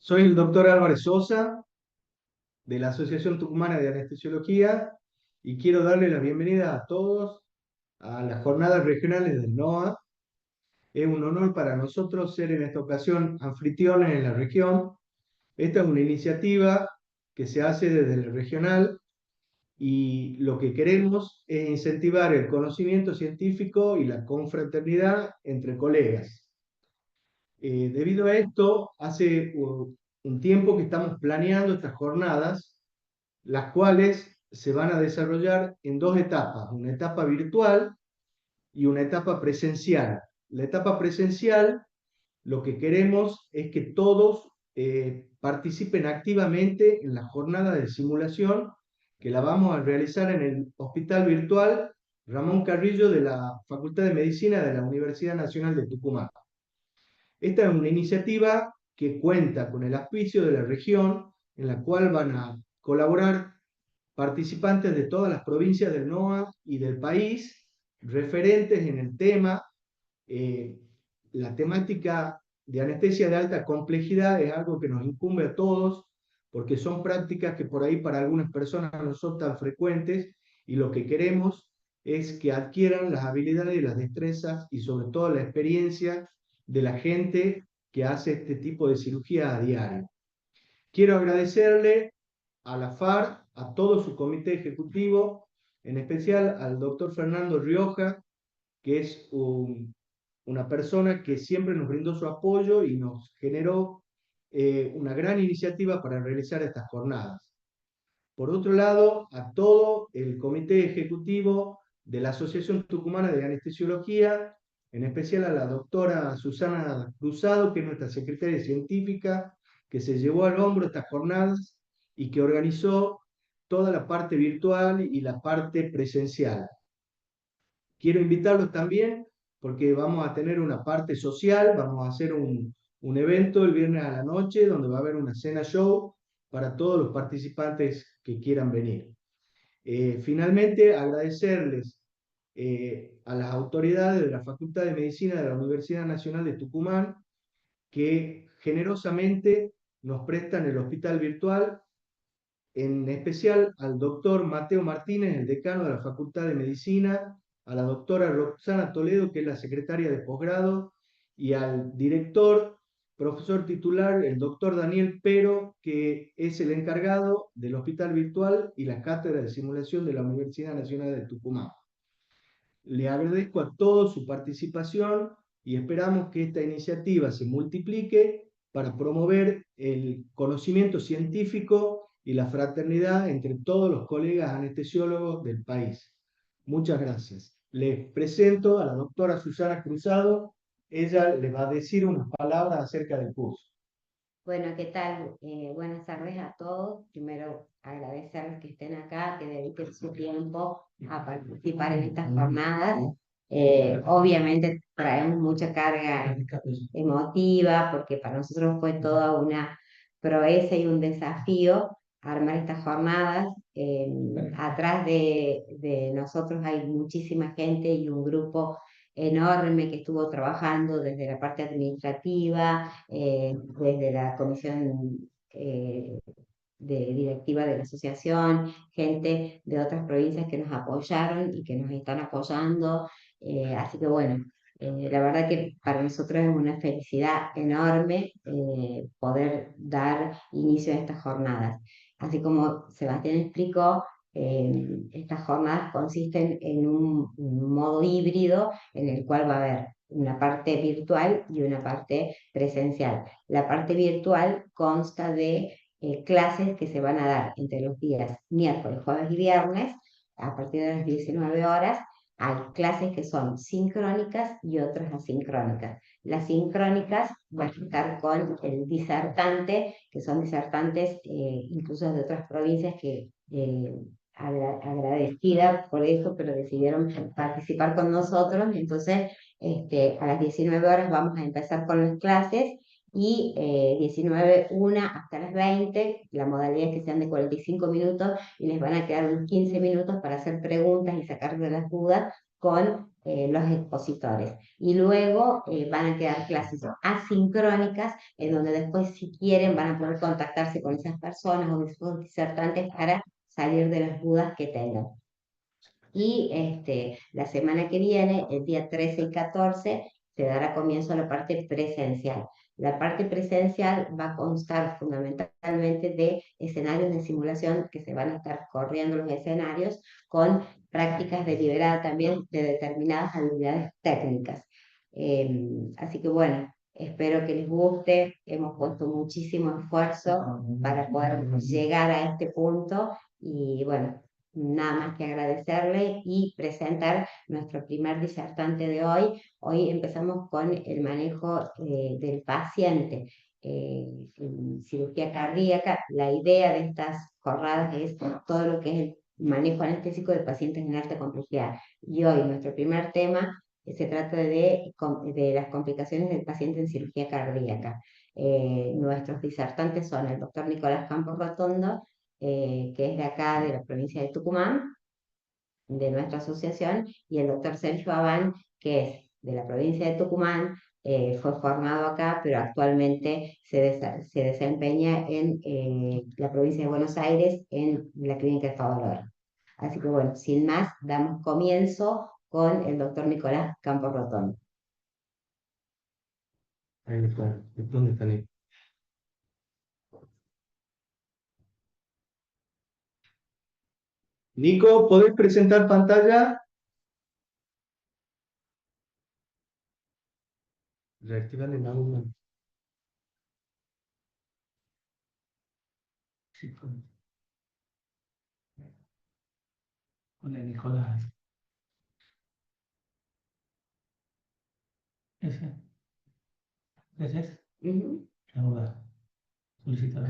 Soy el doctor Álvarez Sosa de la Asociación Tucumana de Anestesiología y quiero darle la bienvenida a todos a las jornadas regionales del NOA. Es un honor para nosotros ser en esta ocasión anfitriones en la región. Esta es una iniciativa que se hace desde el regional y lo que queremos es incentivar el conocimiento científico y la confraternidad entre colegas. Debido a esto, hace un tiempo que estamos planeando estas jornadas, las cuales se van a desarrollar en dos etapas, una etapa virtual y una etapa presencial. La etapa presencial, lo que queremos es que todos participen activamente en la jornada de simulación que la vamos a realizar en el Hospital Virtual Ramón Carrillo de la Facultad de Medicina de la Universidad Nacional de Tucumán. Esta es una iniciativa que cuenta con el auspicio de la región, en la cual van a colaborar participantes de todas las provincias del NOA y del país, referentes en el tema. eh, la temática de anestesia de alta complejidad es algo que nos incumbe a todos, porque son prácticas que por ahí para algunas personas no son tan frecuentes, y lo que queremos es que adquieran las habilidades y las destrezas y sobre todo la experiencia de la gente que hace este tipo de cirugía a diario. Quiero agradecerle a la FAR, a todo su comité ejecutivo, en especial al doctor Fernando Rioja, que es una persona que siempre nos brindó su apoyo y nos generó una gran iniciativa para realizar estas jornadas. Por otro lado, a todo el comité ejecutivo de la Asociación Tucumana de Anestesiología, en especial a la doctora Susana Cruzado, que es nuestra secretaria científica, que se llevó al hombro estas jornadas y que organizó toda la parte virtual y la parte presencial. Quiero invitarlos también porque vamos a tener una parte social, vamos a hacer un evento el viernes a la noche donde va a haber una cena show para todos los participantes que quieran venir. Finalmente, agradecerles a las autoridades de la Facultad de Medicina de la Universidad Nacional de Tucumán que generosamente nos prestan el hospital virtual, en especial al doctor Mateo Martínez, el decano de la Facultad de Medicina, a la doctora Roxana Toledo, que es la secretaria de posgrado, y al director, profesor titular, el doctor Daniel Pero, que es el encargado del hospital virtual y la cátedra de simulación de la Universidad Nacional de Tucumán. Le agradezco a todos su participación y esperamos que esta iniciativa se multiplique para promover el conocimiento científico y la fraternidad entre todos los colegas anestesiólogos del país. Muchas gracias. Les presento a la doctora Susana Cruzado. Ella les va a decir unas palabras acerca del curso. Bueno, ¿qué tal? Buenas tardes a todos. Primero, agradecerles que estén acá, que dediquen su tiempo a participar en estas jornadas. Obviamente traemos mucha carga emotiva porque para nosotros fue toda una proeza y un desafío armar estas jornadas. Atrás de nosotros hay muchísima gente y un grupo enorme que estuvo trabajando desde la parte administrativa, desde la comisión directiva de la asociación, gente de otras provincias que nos apoyaron y que nos están apoyando. Así que bueno, la verdad que para nosotros es una felicidad enorme poder dar inicio a estas jornadas. Así como Sebastián explicó, estas jornadas consisten en un modo híbrido en el cual va a haber una parte virtual y una parte presencial. La parte virtual consta de clases que se van a dar entre los días miércoles, jueves y viernes a partir de las 19 horas. Hay clases que son sincrónicas y otras asincrónicas. Las sincrónicas van a estar con el disertante, que son disertantes incluso de otras provincias que agradecida por eso, pero decidieron participar con nosotros. Entonces, a las 19 horas vamos a empezar con las clases y 19:01 hasta las 20, la modalidad es que sean de 45 minutos y les van a quedar unos 15 minutos para hacer preguntas y sacar de las dudas con los expositores. Y luego van a quedar clases asincrónicas, en donde después, si quieren, van a poder contactarse con esas personas o esos disertantes para salir de las dudas que tengan. Y la semana que viene, el día 13 y 14, se dará comienzo a la parte presencial. La parte presencial va a constar fundamentalmente de escenarios de simulación que se van a estar corriendo los escenarios con prácticas deliberadas también de determinadas habilidades técnicas. Así que bueno, espero que les guste. Hemos puesto muchísimo esfuerzo para poder llegar a este punto y bueno, nada más que agradecerle y presentar nuestro primer disertante de hoy. Hoy empezamos con el manejo del paciente en cirugía cardíaca. La idea de estas jornadas es todo lo que es el manejo anestésico de pacientes en alta complejidad. Y hoy nuestro primer tema se trata de las complicaciones del paciente en cirugía cardíaca. Nuestros disertantes son el doctor Nicolás Campos Rotondo, que es de acá, de la provincia de Tucumán, de nuestra asociación, y el doctor Sergio Abán, que es de la provincia de Tucumán, fue formado acá, pero actualmente se desempeña en la provincia de Buenos Aires, en la clínica de Favaloro. Así que bueno, sin más, damos comienzo con el doctor Nicolás Campos Rotondo. Ahí está. ¿Dónde están ahí? Nico, ¿podés presentar pantalla? Reactivar el audio. Sí, con el Nicolás. Ese. ¿Ese es? Ahora, solicitar.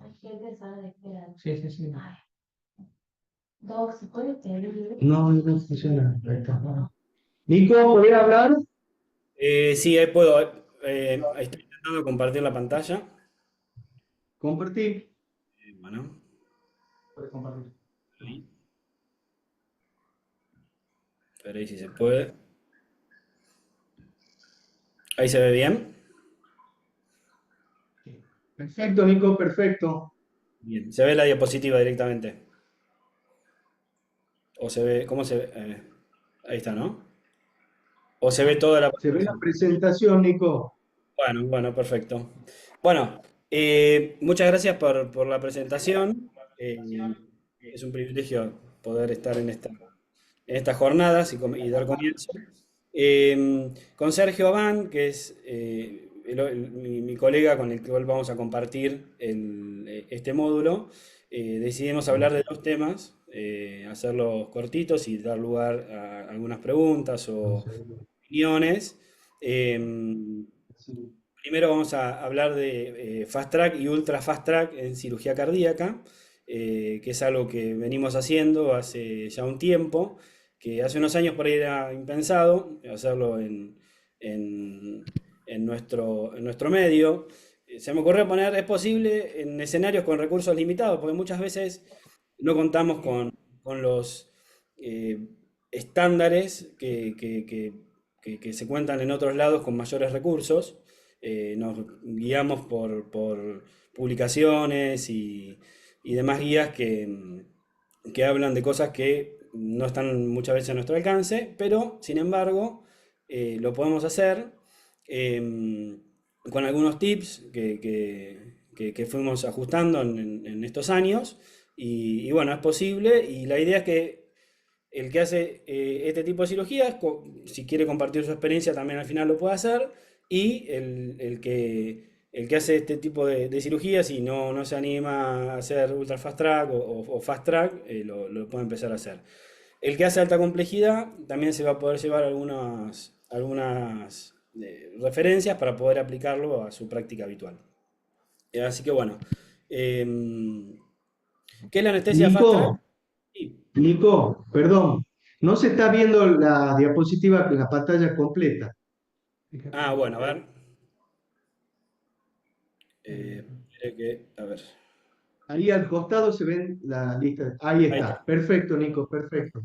Hay gente que sabe de esperar. Sí, sí, sí. Ay, Doc, ¿se puede pedir? No, no funciona. Ahí está. Nico, ¿podés hablar? Sí, ahí puedo. Estoy intentando compartir la pantalla. Compartí. Bueno, Puedes compartir. ahí. Pero ahí si se puede. Ahí se ve bien. Perfecto, Nico, perfecto. Bien. Se ve la diapositiva directamente. O se ve, ¿cómo se ve? Ahí está, ¿no? O se ve toda la Se ve la pantalla. presentación, Nico. Bueno, bueno, perfecto. Bueno, muchas gracias por la presentación. Es un privilegio poder estar en estas jornadas y dar comienzo. Con Sergio Abán, que es mi colega con el cual vamos a compartir este módulo, decidimos hablar de dos temas, hacerlos cortitos y dar lugar a algunas preguntas o opiniones. Primero vamos a hablar de Fast Track y Ultra Fast Track en cirugía cardíaca, que es algo que venimos haciendo hace ya un tiempo, que hace unos años por ahí era impensado hacerlo en nuestro medio. Se me ocurrió poner, es posible en escenarios con recursos limitados, porque muchas veces no contamos con los eh, estándares que se cuentan en otros lados con mayores recursos. Nos guiamos por publicaciones y demás guías que hablan de cosas que no están muchas veces a nuestro alcance, pero sin embargo lo podemos hacer con algunos tips que fuimos ajustando en estos años. Y bueno, es posible y la idea es que el que hace este tipo de cirugías, si quiere compartir su experiencia, también al final lo puede hacer. Y el que hace este tipo de cirugías y no se anima a hacer ultra fast track o fast track, lo puede empezar a hacer. El que hace alta complejidad también se va a poder llevar algunas referencias para poder aplicarlo a su práctica habitual. Así que bueno, ¿qué es la anestesia fast track? Nico, Sí. Nico, perdón. No se está viendo la diapositiva, la pantalla completa. Ah, bueno, a ver. A ver. Ahí al costado se ven la lista. Ahí Ahí está. está. Perfecto, Nico, perfecto.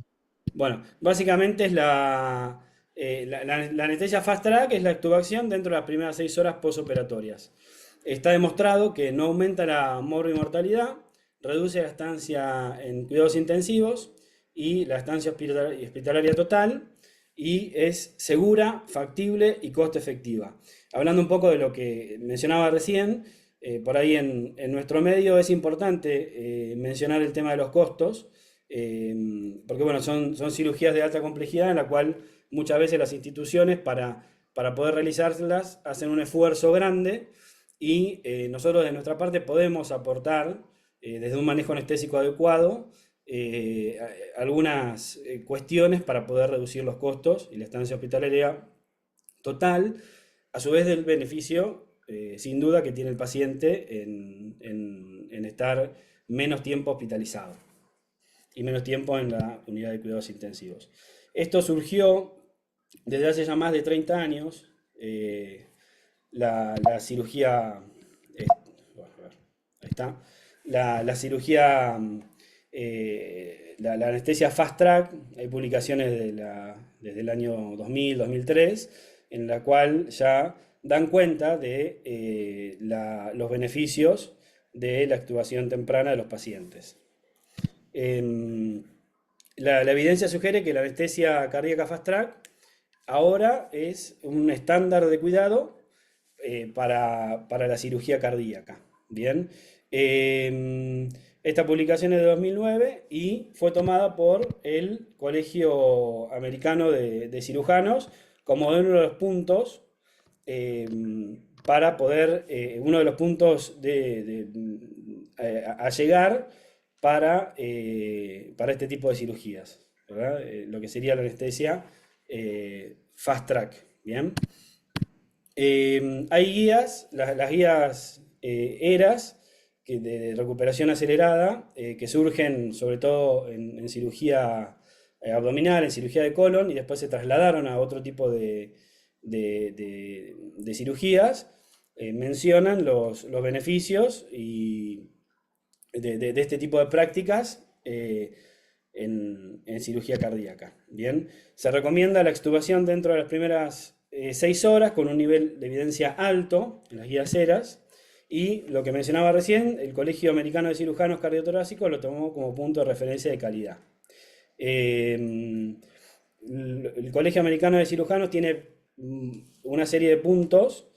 Bueno, básicamente es la anestesia Fast Track es la extubación dentro de las primeras 6 horas postoperatorias. Está demostrado que no aumenta la mortalidad, reduce la estancia en cuidados intensivos y la estancia hospitalaria total, y es segura, factible y costo efectiva. Hablando un poco de lo que mencionaba recién, por ahí en nuestro medio es importante mencionar el tema de los costos, porque bueno, son cirugías de alta complejidad en la cual muchas veces las instituciones para poder realizarlas hacen un esfuerzo grande, y nosotros de nuestra parte podemos aportar desde un manejo anestésico adecuado algunas cuestiones para poder reducir los costos y la estancia hospitalaria total, a su vez del beneficio, sin duda, que tiene el paciente en estar menos tiempo hospitalizado y menos tiempo en la unidad de cuidados intensivos. Esto surgió desde hace ya más de 30 años, la cirugía, ahí está, la cirugía, la anestesia Fast Track. Hay publicaciones desde el año 2000, 2003, en la cual ya dan cuenta de los beneficios de la extubación temprana de los pacientes. La evidencia sugiere que la anestesia cardíaca Fast Track ahora es un estándar de cuidado para la cirugía cardíaca. Bien. Esta publicación es de 2009 y fue tomada por el Colegio Americano de Cirujanos como uno de los puntos para poder, uno de los puntos a llegar para este tipo de cirugías, ¿verdad? Lo que sería la anestesia Fast Track. Bien. Hay guías, las guías ERAS, de recuperación acelerada, que surgen sobre todo en cirugía abdominal, en cirugía de colon, y después se trasladaron a otro tipo de cirugías. Mencionan los beneficios de este tipo de prácticas en cirugía cardíaca. Bien, se recomienda la extubación dentro de las primeras 6 horas con un nivel de evidencia alto en las guías ERAS, y lo que mencionaba recién, el Colegio Americano de Cirujanos Cardiotorácicos lo tomó como punto de referencia de calidad. El Colegio Americano de Cirujanos tiene una serie de puntos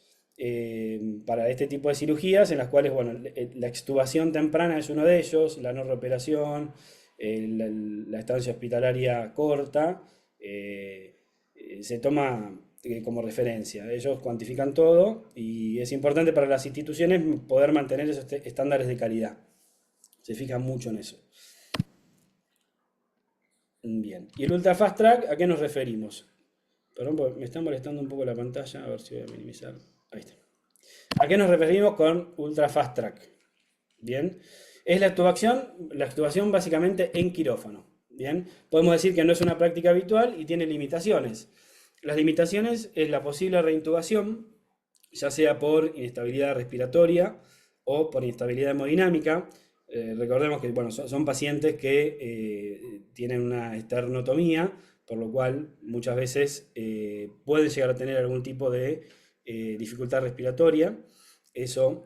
para este tipo de cirugías, en las cuales, bueno, la extubación temprana es uno de ellos, la no reoperación, la estancia hospitalaria corta, se toma como referencia. Ellos cuantifican todo y es importante para las instituciones poder mantener esos estándares de calidad. Se fijan mucho en eso. Bien. ¿Y el Ultra Fast Track a qué nos referimos? Perdón, porque me está molestando un poco la pantalla, a ver si voy a minimizar. Ahí está. ¿A qué nos referimos con Ultra Fast Track? Bien. Es la extubación básicamente en quirófano. Bien. Podemos decir que no es una práctica habitual y tiene limitaciones. Las limitaciones es la posible reintubación, ya sea por inestabilidad respiratoria o por inestabilidad hemodinámica. Recordemos que bueno, son pacientes que tienen una esternotomía, por lo cual muchas veces pueden llegar a tener algún tipo de dificultad respiratoria. Eso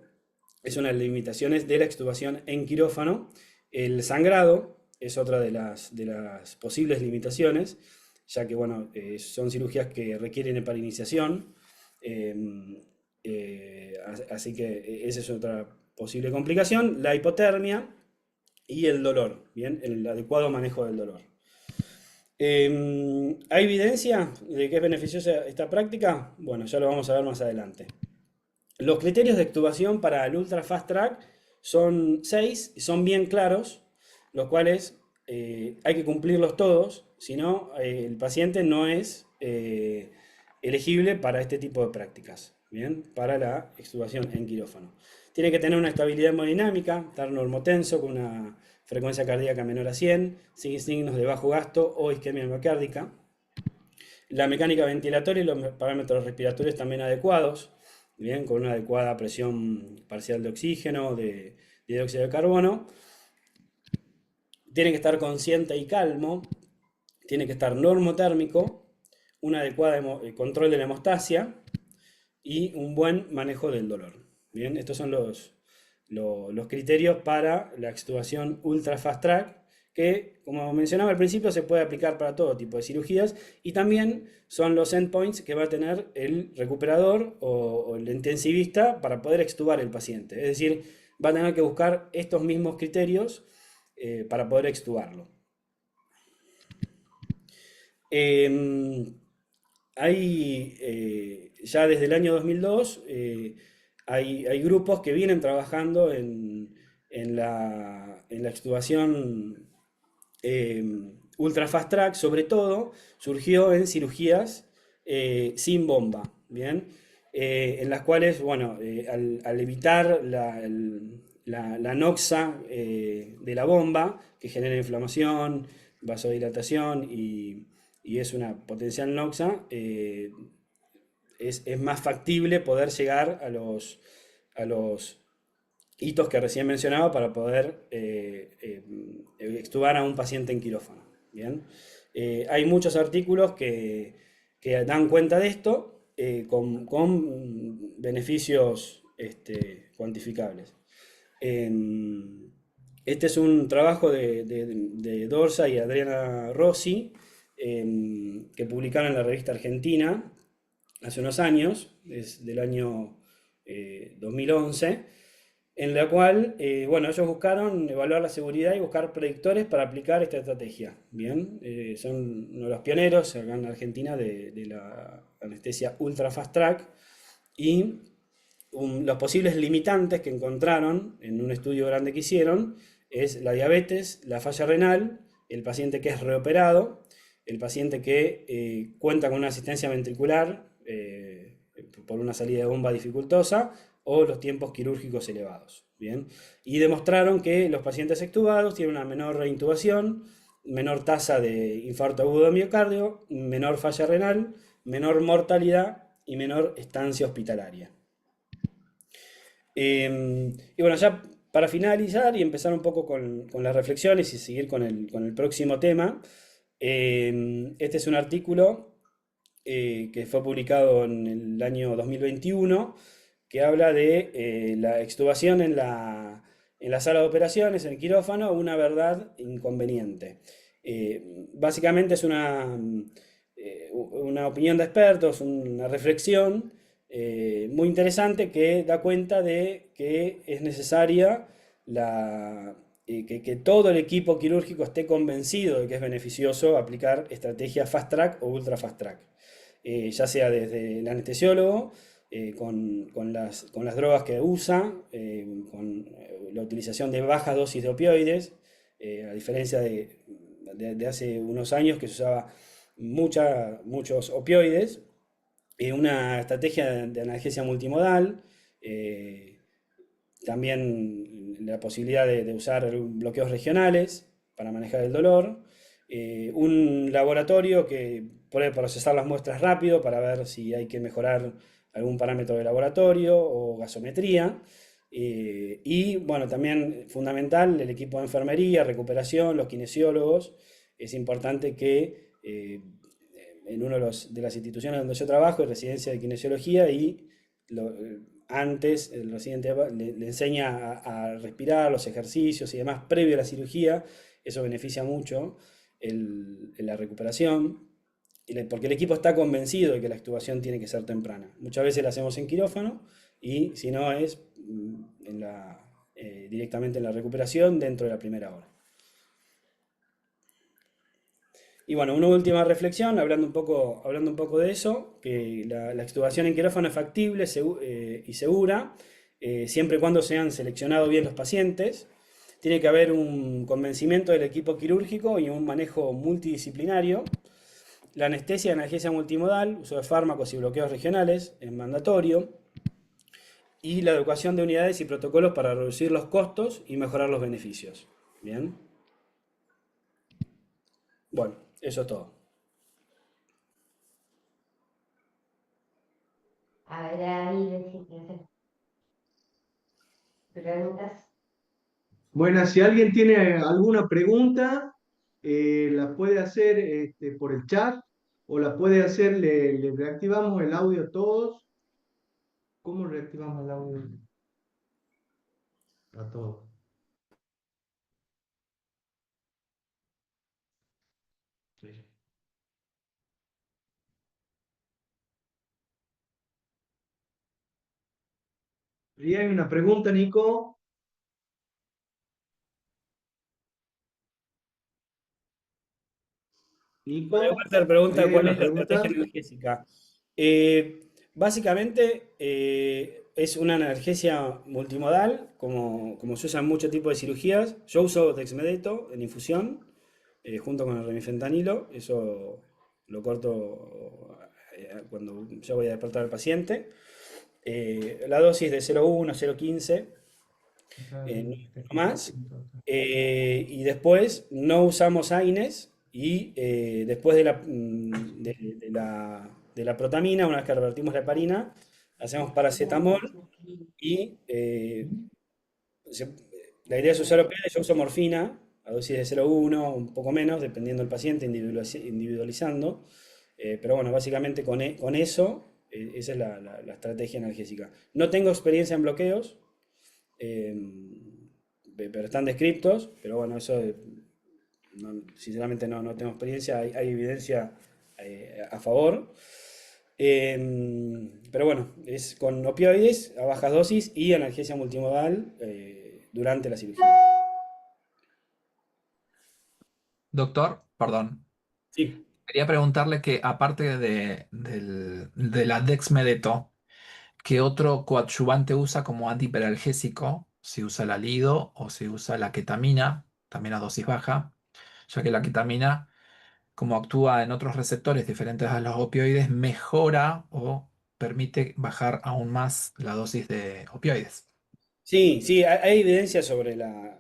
es una de las limitaciones de la extubación en quirófano. El sangrado es otra de las posibles limitaciones, ya que bueno, son cirugías que requieren hepariniciación, así que esa es otra posible complicación. La hipotermia y el dolor, ¿bien? El adecuado manejo del dolor. ¿Hay evidencia de que es beneficiosa esta práctica? Bueno, ya lo vamos a ver más adelante. Los criterios de extubación para el Ultra Fast Track son 6 y son bien claros, los cuales hay que cumplirlos todos, si no, el paciente no es elegible para este tipo de prácticas, ¿bien? Para la extubación en quirófano. Tiene que tener una estabilidad hemodinámica, estar normotenso con una frecuencia cardíaca menor a 100, sin signos de bajo gasto o isquemia miocárdica. La mecánica ventilatoria y los parámetros respiratorios también adecuados, bien, con una adecuada presión parcial de oxígeno, de dióxido de carbono. Tiene que estar consciente y calmo. tiene que estar normotérmico, un adecuado control de la hemostasia y un buen manejo del dolor. Bien, estos son los criterios para la extubación ultra fast track, que, como mencionaba al principio, se puede aplicar para todo tipo de cirugías, y también son los endpoints que va a tener el recuperador o el intensivista para poder extubar el paciente. Es decir, va a tener que buscar estos mismos criterios para poder extubarlo. Ya desde el año 2002 hay grupos que vienen trabajando en la extubación ultra fast track. Sobre todo surgió en cirugías sin bomba, ¿bien? En las cuales, bueno, al evitar la noxa de la bomba, que genera inflamación, vasodilatación y es una potencial noxa, es más factible poder llegar a los hitos que recién mencionaba para poder extubar a un paciente en quirófano. ¿Bien? Hay muchos artículos que dan cuenta de esto con beneficios cuantificables. Este es un trabajo de Dorsa y Adriana Rossi, que publicaron en la revista Argentina hace unos años, es del año 2011, en la cual, bueno, ellos buscaron evaluar la seguridad y buscar predictores para aplicar esta estrategia. Bien, son uno de los pioneros acá en Argentina de la anestesia ultra fast track, y los posibles limitantes que encontraron en un estudio grande que hicieron es la diabetes, la falla renal, el paciente que es reoperado, el paciente que cuenta con una asistencia ventricular por una salida de bomba dificultosa, o los tiempos quirúrgicos elevados. ¿Bien? Y demostraron que los pacientes extubados tienen una menor reintubación, menor tasa de infarto agudo de miocardio, menor falla renal, menor mortalidad y menor estancia hospitalaria. Y bueno, ya para finalizar y empezar un poco con las reflexiones y seguir con el próximo tema, este es un artículo que fue publicado en el año 2021, que habla de la extubación en la sala de operaciones, en el quirófano, una verdad inconveniente. Básicamente es una opinión de expertos, una reflexión muy interesante, que da cuenta de que es necesaria que todo el equipo quirúrgico esté convencido de que es beneficioso aplicar estrategias fast track o ultra fast track. Ya sea desde el anestesiólogo, con las drogas que usa, con la utilización de bajas dosis de opioides, a diferencia de hace unos años que se usaba muchos opioides, una estrategia de analgesia multimodal, también la posibilidad de usar bloqueos regionales para manejar el dolor, un laboratorio que puede procesar las muestras rápido para ver si hay que mejorar algún parámetro de laboratorio o gasometría. Y bueno, también fundamental el equipo de enfermería, recuperación, los kinesiólogos. Es importante que en una de las instituciones donde yo trabajo, es residencia de kinesiología, y antes el residente le enseña a respirar, los ejercicios y demás previo a la cirugía. Eso beneficia mucho en la recuperación, porque el equipo está convencido de que la extubación tiene que ser temprana. Muchas veces la hacemos en quirófano, y si no es directamente en la recuperación dentro de la primera hora. Y bueno, una última reflexión, hablando un poco de eso, que la extubación en quirófano es factible y segura, siempre y cuando se han seleccionado bien los pacientes. Tiene que haber un convencimiento del equipo quirúrgico y un manejo multidisciplinario. La anestesia y analgesia multimodal, uso de fármacos y bloqueos regionales es mandatorio. Y la adecuación de unidades y protocolos para reducir los costos y mejorar los beneficios. Bien. Bueno, eso es todo. A ver, David, si tienes preguntas. Bueno, si alguien tiene alguna pregunta, la puede hacer por el chat o la puede hacer, le reactivamos el audio a todos. ¿Cómo reactivamos el audio a todos? Sí. Y hay una pregunta, Nico. Nico, Walter ahí pregunta hay cuál una es la pregunta. estrategia analgésica. Básicamente es una analgesia multimodal, como se usa en muchos tipos de cirugías. Yo uso dexmedeto en infusión, junto con el remifentanilo. Eso lo corto cuando ya voy a despertar al paciente. La dosis de 0,1, 0,15, no más. Y después no usamos AINES y después de la protamina, una vez que revertimos la heparina, hacemos paracetamol y se- la idea es usar opioides. Yo uso morfina a dosis de 0,1, un poco menos, dependiendo del paciente, individualizando. Pero bueno, básicamente con eso, esa es la estrategia analgésica. No tengo experiencia en bloqueos, eh, pero están descriptos, pero bueno, eso sinceramente no tengo experiencia, hay evidencia a favor. Pero bueno, es con opioides a bajas dosis y analgesia multimodal durante la cirugía. Doctor, perdón. Sí. Quería preguntarle que aparte de la dexmedeto, ¿qué otro coadyuvante usa como antihiperalgésico? Si usa la lido o si usa la ketamina, también a dosis baja, ya que la ketamina, como actúa en otros receptores diferentes a los opioides, mejora o permite bajar aún más la dosis de opioides. Sí, sí, hay evidencia sobre la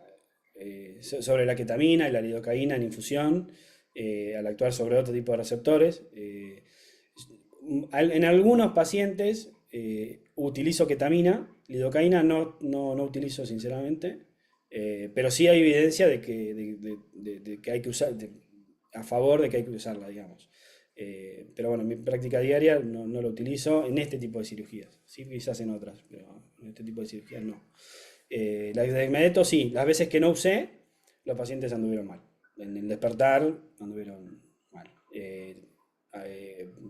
ketamina y la lidocaína en infusión al actuar sobre otro tipo de receptores. En algunos pacientes utilizo ketamina, lidocaína no utilizo sinceramente, pero sí hay evidencia de que hay que usar, a favor de que hay que usarla, digamos. Pero bueno, en mi práctica diaria no lo utilizo en este tipo de cirugías. Sí, quizás en otras, pero en este tipo de cirugías no. La de Dexmedeto sí, las veces que no usé, los pacientes anduvieron mal. En el despertar anduvieron mal.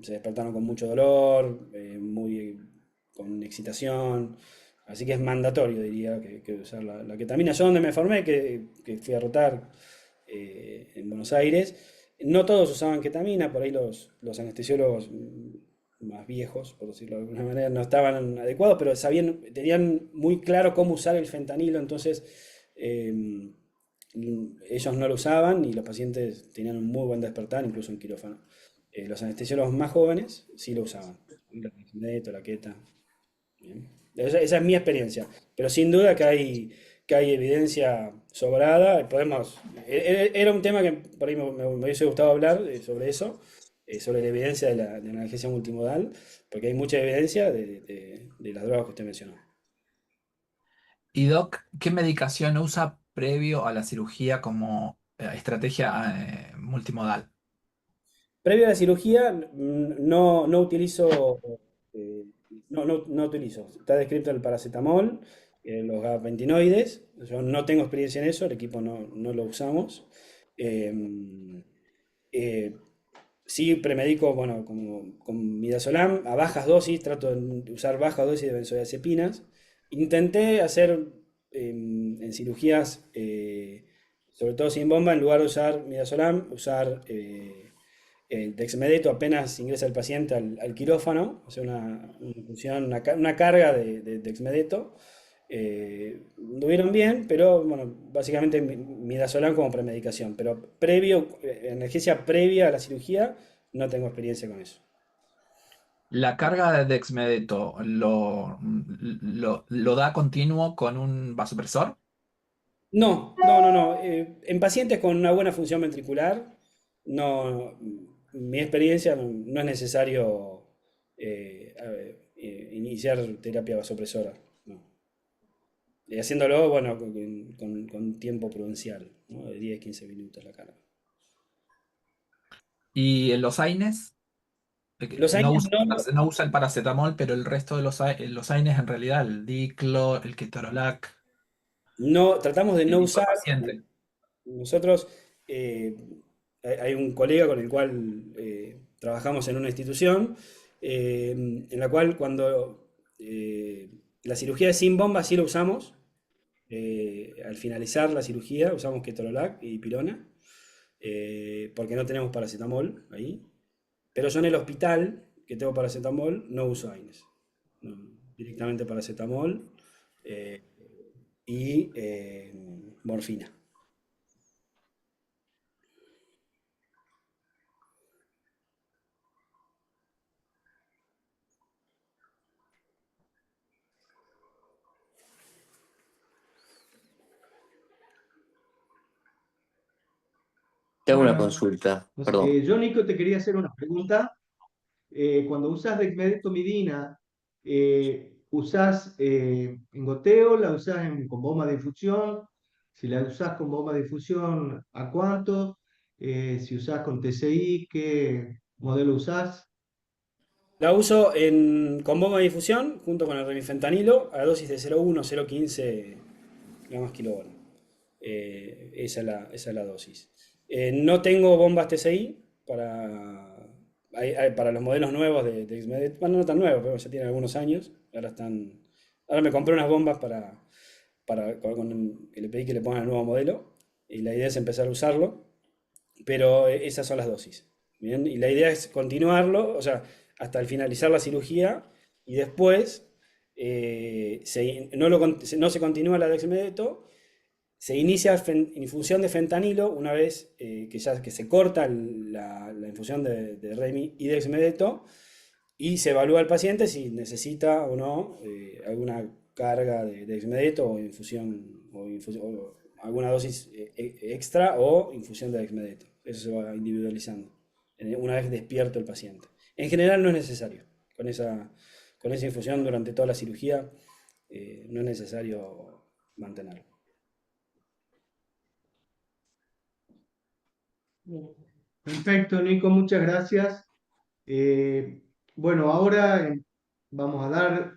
Se despertaron con mucho dolor, con excitación. Así que es mandatorio, diría, que usar la ketamina. Yo donde me formé, que fui a rotar en Buenos Aires, no todos usaban ketamina, por ahí los anestesiólogos más viejos, por decirlo de alguna manera, no estaban adecuados, pero tenían muy claro cómo usar el fentanilo, entonces ellos no lo usaban y los pacientes tenían un muy buen despertar, incluso en quirófano. Los anestesiólogos más jóvenes sí lo usaban, la Dexmedeto, la Keta. Bien. Esa es mi experiencia, pero sin duda que hay evidencia sobrada. Era un tema que por ahí me hubiese gustado hablar sobre eso, sobre la evidencia de la analgesia multimodal, porque hay mucha evidencia de las drogas que usted mencionó. Y Doc, ¿qué medicación usa previo a la cirugía como estrategia multimodal? Previo a la cirugía, no utilizo, eh, no utilizo. Está descrito el paracetamol, los gabapentinoides. Yo no tengo experiencia en eso, el equipo no lo usamos. Eh, eh, sí premedico, bueno, con midazolam a bajas dosis, trato de usar bajas dosis de benzodiazepinas. Intenté hacer en cirugías, sobre todo sin bomba, en lugar de usar midazolam, usar el dexmedeto apenas ingresa el paciente al quirófano, hacer una infusión, una carga de dexmedeto. Anduvieron bien, pero bueno, básicamente midazolam como premedicación. Pero analgesia previa a la cirugía, no tengo experiencia con eso. ¿La carga de dexmedeto lo da continuo con un vasopresor? No. En pacientes con una buena función ventricular, no, mi experiencia no es necesario iniciar terapia vasopresora. No. Haciéndolo, bueno, con tiempo prudencial, ¿no? De 10-15 minutos la carga. ¿Y en los AINES? Los No AINES usa, no, no usa el paracetamol, pero el resto de los AINES en realidad, el diclo, el ketorolac, no, tratamos de el no usar. paciente. Nosotros, hay un colega con el cual trabajamos en una institución, en la cual cuando la cirugía es sin bomba sí lo usamos. Al finalizar la cirugía usamos ketorolac y pirona, porque no tenemos paracetamol ahí. Pero yo en el hospital, que tengo paracetamol, no uso AINES. No, directamente paracetamol eh, y morfina. Te hago una Bueno, consulta, no sé, perdón. yo, Nico, te quería hacer una pregunta. Cuando usas dexmedetomidina, ¿usás en goteo, la usás con bomba de infusión? Si la usás con bomba de infusión, ¿a cuánto? Si usás con TCI, ¿qué modelo usás? La uso con bomba de difusión junto con el remifentanilo a dosis de 0,1-0,15 gramos kilogram. Esa es la dosis. No tengo bombas TCI para los modelos nuevos de Xmed. Bueno, no tan nuevos, pero ya tienen algunos años. Ahora me compré unas bombas que le pedí que le pongan el nuevo modelo. Y la idea es empezar a usarlo. Pero esas son las dosis. ¿Bien? Y la idea es continuarlo, o sea, hasta el finalizar la cirugía y después no se continúa la dexmedeto, se inicia infusión de fentanilo una vez que se corta la infusión de Remi y dexmedeto y se evalúa al paciente si necesita o no alguna carga de dexmedeto o alguna dosis extra o infusión de dexmedeto. Eso se va individualizando una vez despierto el paciente. En general no es necesario. Con esa infusión durante toda la cirugía no es necesario mantenerlo. Bien. Perfecto, Nico, muchas gracias. Eh, bueno, ahora vamos a dar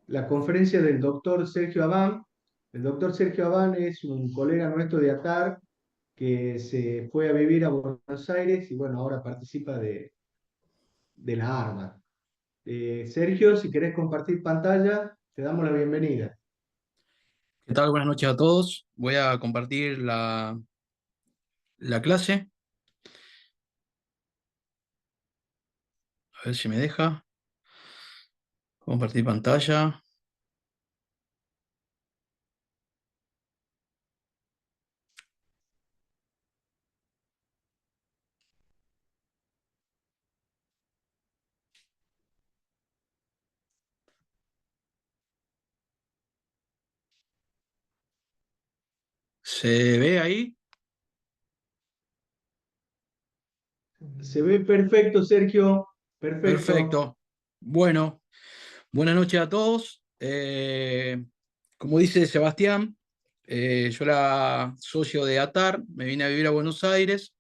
la conferencia del doctor Sergio Abán. El doctor Sergio Abán es un colega nuestro de ATAR que se fue a vivir a Buenos Aires y bueno, ahora participa de la ARMA. Sergio, si querés compartir pantalla, te damos la bienvenida. ¿Qué tal? Buenas noches a todos. Voy a compartir la clase. A ver si me deja. Compartir pantalla. ¿Se ve ahí? Se ve perfecto, Sergio. Perfecto. Perfecto. Bueno, buenas noches a todos. Como dice Sebastián, yo era socio de ATAR, me vine a vivir a Buenos Aires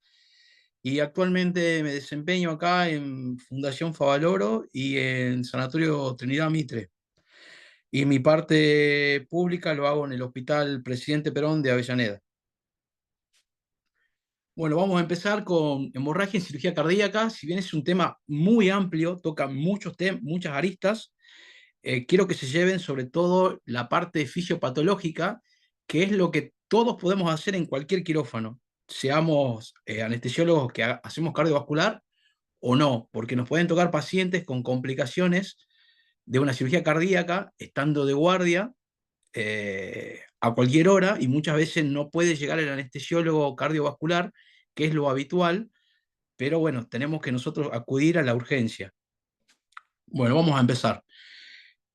y actualmente me desempeño acá en Fundación Favaloro y en Sanatorio Trinidad Mitre. Y mi parte pública lo hago en el Hospital Presidente Perón de Avellaneda. Bueno, vamos a empezar con hemorragia en cirugía cardíaca. Si bien es un tema muy amplio, toca muchas aristas, quiero que se lleven sobre todo la parte fisiopatológica, que es lo que todos podemos hacer en cualquier quirófano, seamos anestesiólogos que hacemos cardiovascular o no, porque nos pueden tocar pacientes con complicaciones de una cirugía cardíaca estando de guardia a cualquier hora y muchas veces no puede llegar el anestesiólogo cardiovascular, que es lo habitual, pero bueno, tenemos que nosotros acudir a la urgencia. Bueno, vamos a empezar.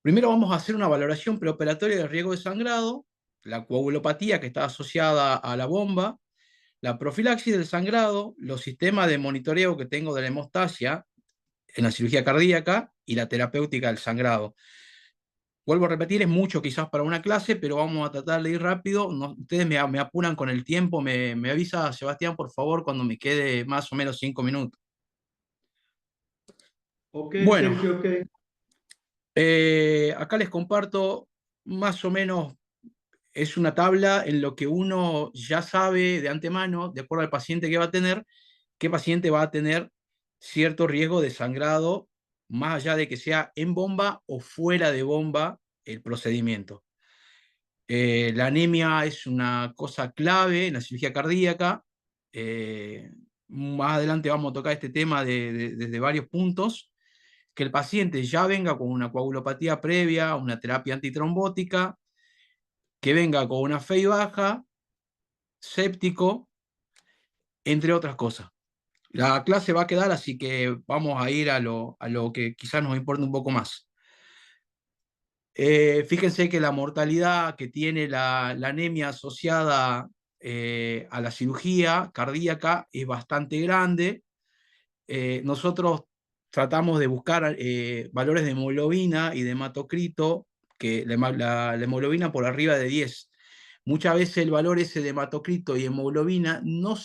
Primero vamos a hacer una valoración preoperatoria de riesgo de sangrado, la coagulopatía que está asociada a la bomba, la profilaxis del sangrado, los sistemas de monitoreo que tengo de la hemostasia en la cirugía cardíaca y la terapéutica del sangrado. Vuelvo a repetir, es mucho quizás para una clase, pero vamos a tratar de ir rápido. Ustedes me apuran con el tiempo, me avisa Sebastián, por favor, cuando me quede más o menos 5 minutos. Ok, Bueno, Sergio, ok. acá les comparto más o menos, es una tabla en lo que uno ya sabe de antemano, de acuerdo al paciente que va a tener, qué paciente va a tener cierto riesgo de sangrado, más allá de que sea en bomba o fuera de bomba el procedimiento. La anemia es una cosa clave en la cirugía cardíaca. Más adelante vamos a tocar este tema desde varios puntos. Que el paciente ya venga con una coagulopatía previa, una terapia antitrombótica, que venga con una FEI baja, séptico, entre otras cosas. La clase va a quedar, así que vamos a ir a lo que quizás nos importa un poco más. Fíjense que la mortalidad que tiene la anemia asociada a la cirugía cardíaca es bastante grande. Nosotros tratamos de buscar valores de hemoglobina y de hematocrito, que la hemoglobina por arriba de 10. Muchas veces el valor ese de hematocrito y hemoglobina no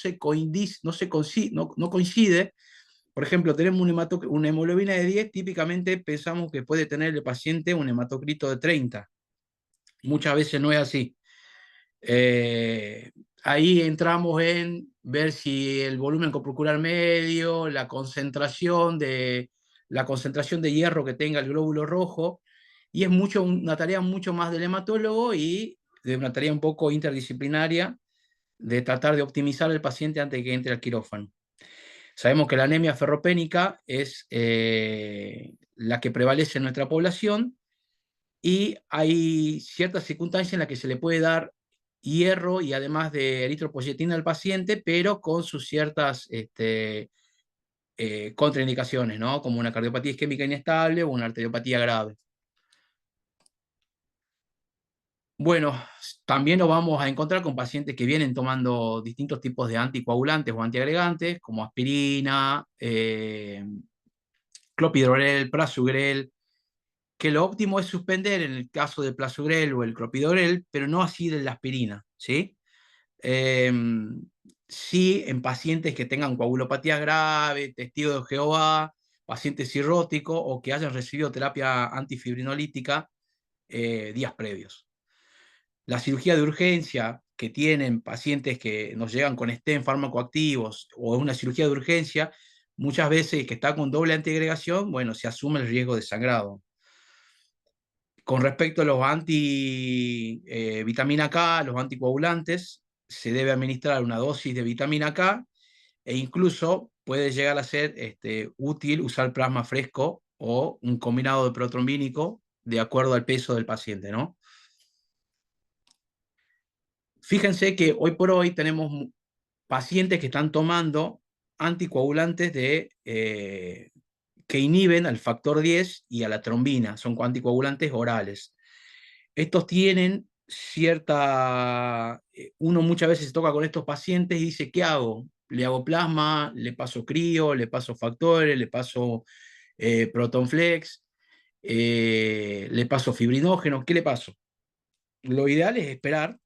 coincide. Por ejemplo, tenemos una hemoglobina de 10, típicamente pensamos que puede tener el paciente un hematocrito de 30. Muchas veces no es así. Ahí entramos en ver si el volumen corpuscular medio, la concentración de hierro que tenga el glóbulo rojo, y es una tarea mucho más del hematólogo y de una tarea un poco interdisciplinaria de tratar de optimizar al paciente antes de que entre al quirófano. Sabemos que la anemia ferropénica es la que prevalece en nuestra población, y hay ciertas circunstancias en las que se le puede dar hierro y además de eritropoyetina al paciente, pero con sus ciertas contraindicaciones, ¿no? Como una cardiopatía isquémica inestable o una arteriopatía grave. Bueno, también nos vamos a encontrar con pacientes que vienen tomando distintos tipos de anticoagulantes o antiagregantes, como aspirina, clopidogrel, prasugrel, que lo óptimo es suspender en el caso del prasugrel o el clopidogrel, pero no así de la aspirina, ¿sí? Eh, sí, en pacientes que tengan coagulopatía grave, testigos de Jehová, pacientes cirróticos o que hayan recibido terapia antifibrinolítica días previos. La cirugía de urgencia que tienen pacientes que nos llegan con stent fármacoactivos o una cirugía de urgencia, muchas veces que está con doble antiagregación, bueno, se asume el riesgo de sangrado. Con respecto a los vitamina K, los anticoagulantes, se debe administrar una dosis de vitamina K e incluso puede llegar a ser útil usar plasma fresco o un combinado de protrombínico de acuerdo al peso del paciente, ¿no? Fíjense que hoy por hoy tenemos pacientes que están tomando anticoagulantes que inhiben al factor 10 y a la trombina, son anticoagulantes orales. Estos tienen uno muchas veces se toca con estos pacientes y dice, ¿qué hago? ¿Le hago plasma? ¿Le paso crío? ¿Le paso factores? ¿Le paso protonflex? ¿Le paso fibrinógeno? ¿Qué le paso? Lo ideal es esperar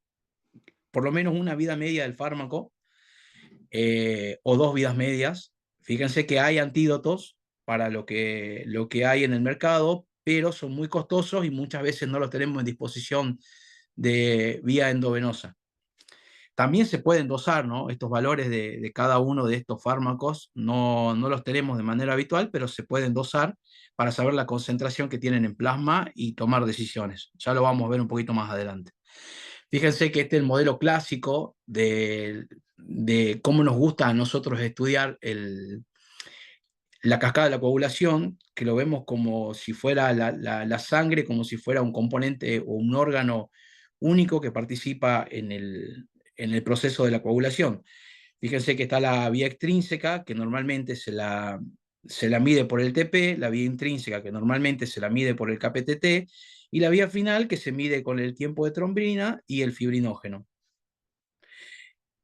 por lo menos una vida media del fármaco o 2 vidas medias. Fíjense que hay antídotos para lo que hay en el mercado, pero son muy costosos y muchas veces no los tenemos en disposición de vía endovenosa. También se pueden dosar, ¿no? Estos valores de cada uno de estos fármacos no los tenemos de manera habitual, pero se pueden dosar para saber la concentración que tienen en plasma y tomar decisiones. Ya lo vamos a ver un poquito más adelante. Fíjense que este es el modelo clásico de cómo nos gusta a nosotros estudiar la cascada de la coagulación, que lo vemos como si fuera la sangre, como si fuera un componente o un órgano único que participa en el proceso de la coagulación. Fíjense que está la vía extrínseca, que normalmente se la mide por el TP, la vía intrínseca, que normalmente se la mide por el KPTT, y la vía final, que se mide con el tiempo de trombina y el fibrinógeno.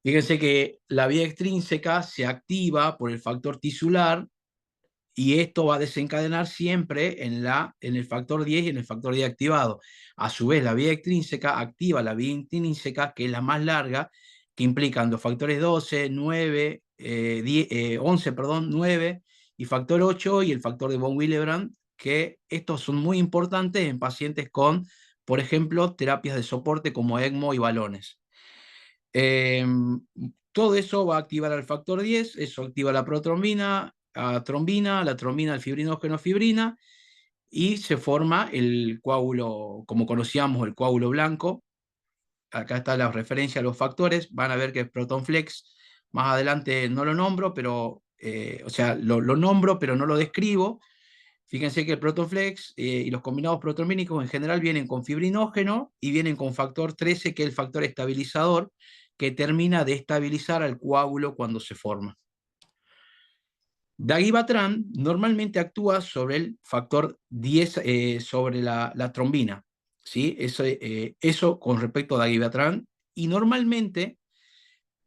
Fíjense que la vía extrínseca se activa por el factor tisular y esto va a desencadenar siempre en el factor 10 y en el factor 10 activado. A su vez, la vía extrínseca activa la vía intrínseca, que es la más larga, que implican los factores 12, 9, 11, perdón, 9 y factor 8 y el factor de von Willebrand, que estos son muy importantes en pacientes con, por ejemplo, terapias de soporte como ECMO y balones. Todo eso va a activar al factor 10, eso activa la protrombina, a trombina, la trombina al fibrinógeno fibrina, y se forma el coágulo, como conocíamos, el coágulo blanco. Acá está la referencia a los factores, van a ver que es ProtonFlex, más adelante no lo nombro, pero, o sea, lo nombro, pero no lo describo. Fíjense que el ProtonFlex y los combinados protrombínicos en general vienen con fibrinógeno y vienen con factor 13, que es el factor estabilizador, que termina de estabilizar al coágulo cuando se forma. Dagivatran normalmente actúa sobre el factor 10, sobre la trombina, ¿sí? Eso con respecto a Dagivatran. Y normalmente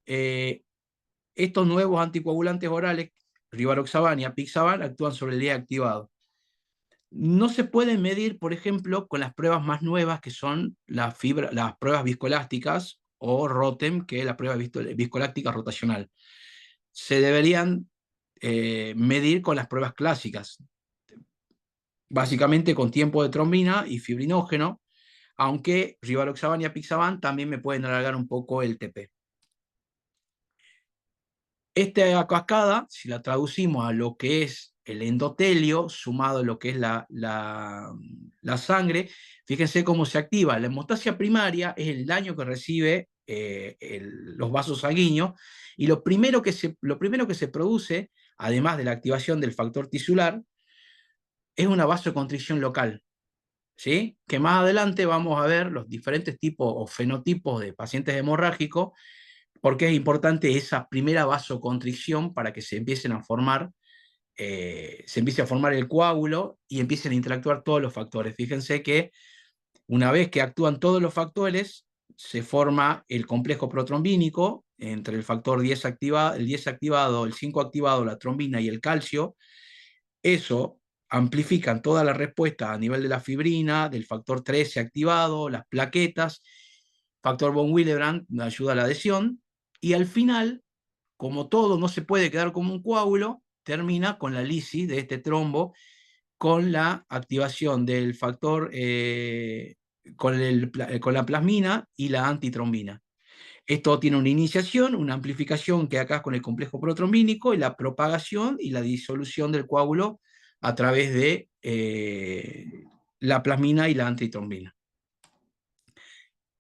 estos nuevos anticoagulantes orales, Rivaroxaban y Apixaban, actúan sobre el día activado. No se pueden medir, por ejemplo, con las pruebas más nuevas, que son las pruebas viscoelásticas, o ROTEM, que es la prueba viscoelástica rotacional. Se deberían medir con las pruebas clásicas, básicamente con tiempo de trombina y fibrinógeno, aunque Rivaroxaban y Apixaban también me pueden alargar un poco el TP. Esta cascada, si la traducimos a lo que es el endotelio, sumado a lo que es la sangre, fíjense cómo se activa. La hemostasia primaria es el daño que recibe los vasos sanguíneos, y lo primero que se produce, además de la activación del factor tisular, es una vasoconstricción local, ¿sí? Que más adelante vamos a ver los diferentes tipos o fenotipos de pacientes hemorrágicos, porque es importante esa primera vasoconstricción para que se empiecen a formar, se empiece a formar el coágulo y empiecen a interactuar todos los factores. Fíjense que una vez que actúan todos los factores, se forma el complejo protrombínico entre el factor 10 activado, el 10 activado, el 5 activado, la trombina y el calcio. Eso amplifican toda la respuesta a nivel de la fibrina, del factor 13 activado, las plaquetas, factor von Willebrand ayuda a la adhesión, y al final, como todo no se puede quedar como un coágulo, termina con la lisis de este trombo, con la activación del factor, con la plasmina y la antitrombina. Esto tiene una iniciación, una amplificación que acá es con el complejo protrombínico, y la propagación y la disolución del coágulo a través de la plasmina y la antitrombina.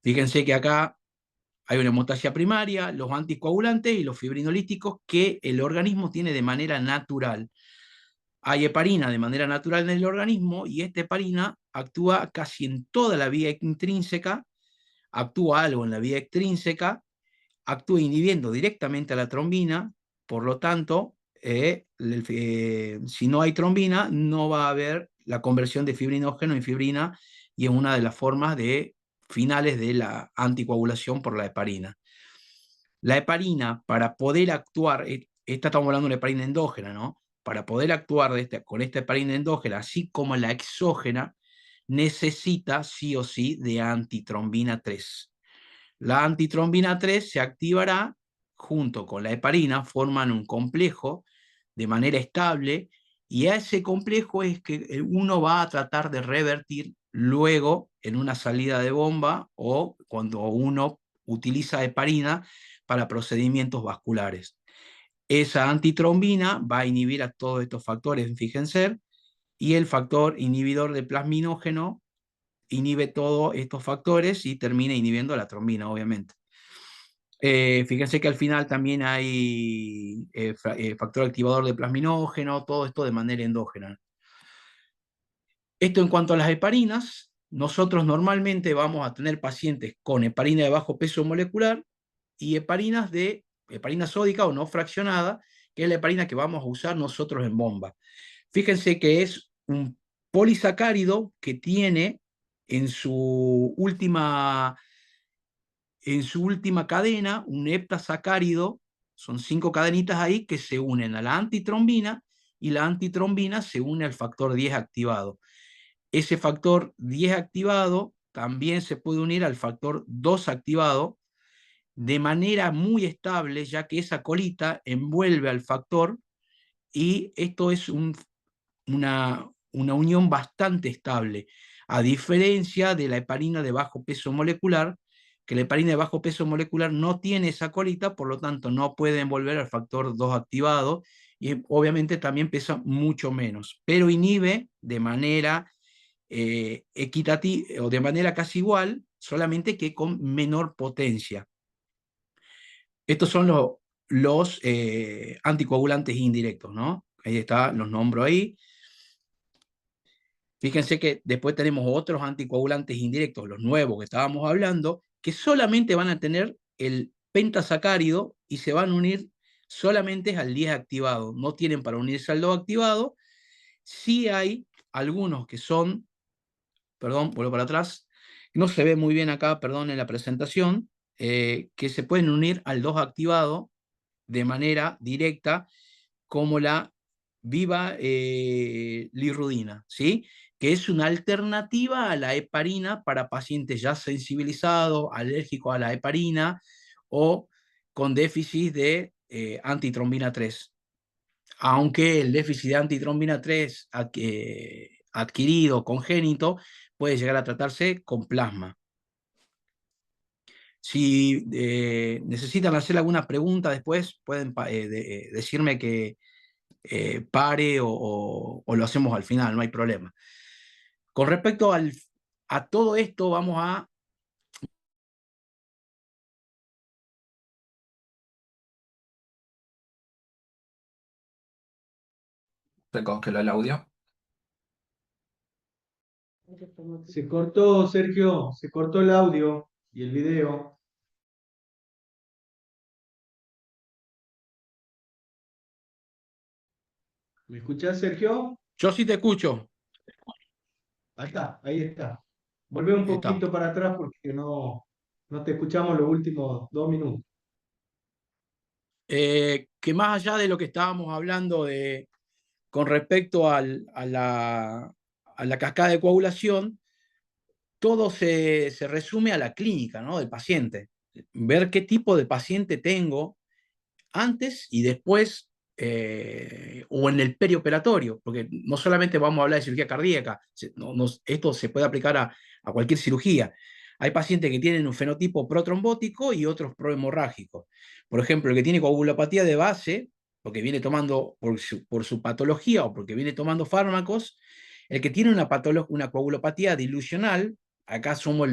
Fíjense que acá hay una hemostasia primaria, los anticoagulantes y los fibrinolíticos que el organismo tiene de manera natural. Hay heparina de manera natural en el organismo, y esta heparina actúa casi en toda la vía intrínseca, actúa algo en la vía extrínseca, actúa inhibiendo directamente a la trombina. Por lo tanto, si no hay trombina, no va a haber la conversión de fibrinógeno en fibrina, y es una de las formas de finales de la anticoagulación por la heparina. La heparina, para poder actuar, esta estamos hablando de una heparina endógena, ¿no? Para poder actuar con esta heparina endógena, así como la exógena, necesita sí o sí de antitrombina 3. La antitrombina 3 se activará junto con la heparina, forman un complejo de manera estable, y a ese complejo es que uno va a tratar de revertir luego en una salida de bomba, o cuando uno utiliza heparina para procedimientos vasculares. Esa antitrombina va a inhibir a todos estos factores, fíjense, y el factor inhibidor de plasminógeno inhibe todos estos factores y termina inhibiendo la trombina, obviamente. Fíjense que al final también hay factor activador de plasminógeno, todo esto de manera endógena. Esto en cuanto a las heparinas. Nosotros normalmente vamos a tener pacientes con heparina de bajo peso molecular y heparina sódica o no fraccionada, que es la heparina que vamos a usar nosotros en bomba. Fíjense que es un polisacárido que tiene en su última cadena un heptasacárido, son 5 cadenitas ahí que se unen a la antitrombina y la antitrombina se une al factor 10 activado. Ese factor 10 activado también se puede unir al factor 2 activado de manera muy estable, ya que esa colita envuelve al factor y esto es una unión bastante estable, a diferencia de la heparina de bajo peso molecular, que la heparina de bajo peso molecular no tiene esa colita, por lo tanto no puede envolver al factor 2 activado y obviamente también pesa mucho menos, pero inhibe de manera equitativa o de manera casi igual, solamente que con menor potencia. Estos son los anticoagulantes indirectos, ¿no? Ahí está, los nombro ahí. Fíjense que después tenemos otros anticoagulantes indirectos, los nuevos que estábamos hablando, que solamente van a tener el pentasacárido y se van a unir solamente al 10 activado. No tienen para unirse al 2 activado. Sí hay algunos que son, perdón, vuelvo para atrás, no se ve muy bien acá, perdón, en la presentación, que se pueden unir al 2 activado de manera directa, como la viva lirudina, ¿sí? Que es una alternativa a la heparina para pacientes ya sensibilizados, alérgicos a la heparina o con déficit de antitrombina 3. Aunque el déficit de antitrombina 3 adquirido, congénito, puede llegar a tratarse con plasma. Si necesitan hacer alguna pregunta después, pueden decirme que pare o lo hacemos al final, no hay problema. Con respecto a todo esto, vamos a... Se congeló el audio. Se cortó, Sergio, se cortó el audio y el video. ¿Me escuchás, Sergio? Yo sí te escucho. Ahí está, ahí está. Volvé un Ahí está. poquito para atrás porque no te escuchamos los últimos 2 minutos. Que más allá de lo que estábamos hablando con respecto a la cascada de coagulación, todo se resume a la clínica, ¿no? Del paciente. Ver qué tipo de paciente tengo antes y después o en el perioperatorio, porque no solamente vamos a hablar de cirugía cardíaca, esto se puede aplicar a cualquier cirugía. Hay pacientes que tienen un fenotipo protrombótico y otros prohemorrágicos. Por ejemplo, el que tiene coagulopatía de base, porque viene tomando por su patología o porque viene tomando fármacos, el que tiene una coagulopatía dilucional, acá somos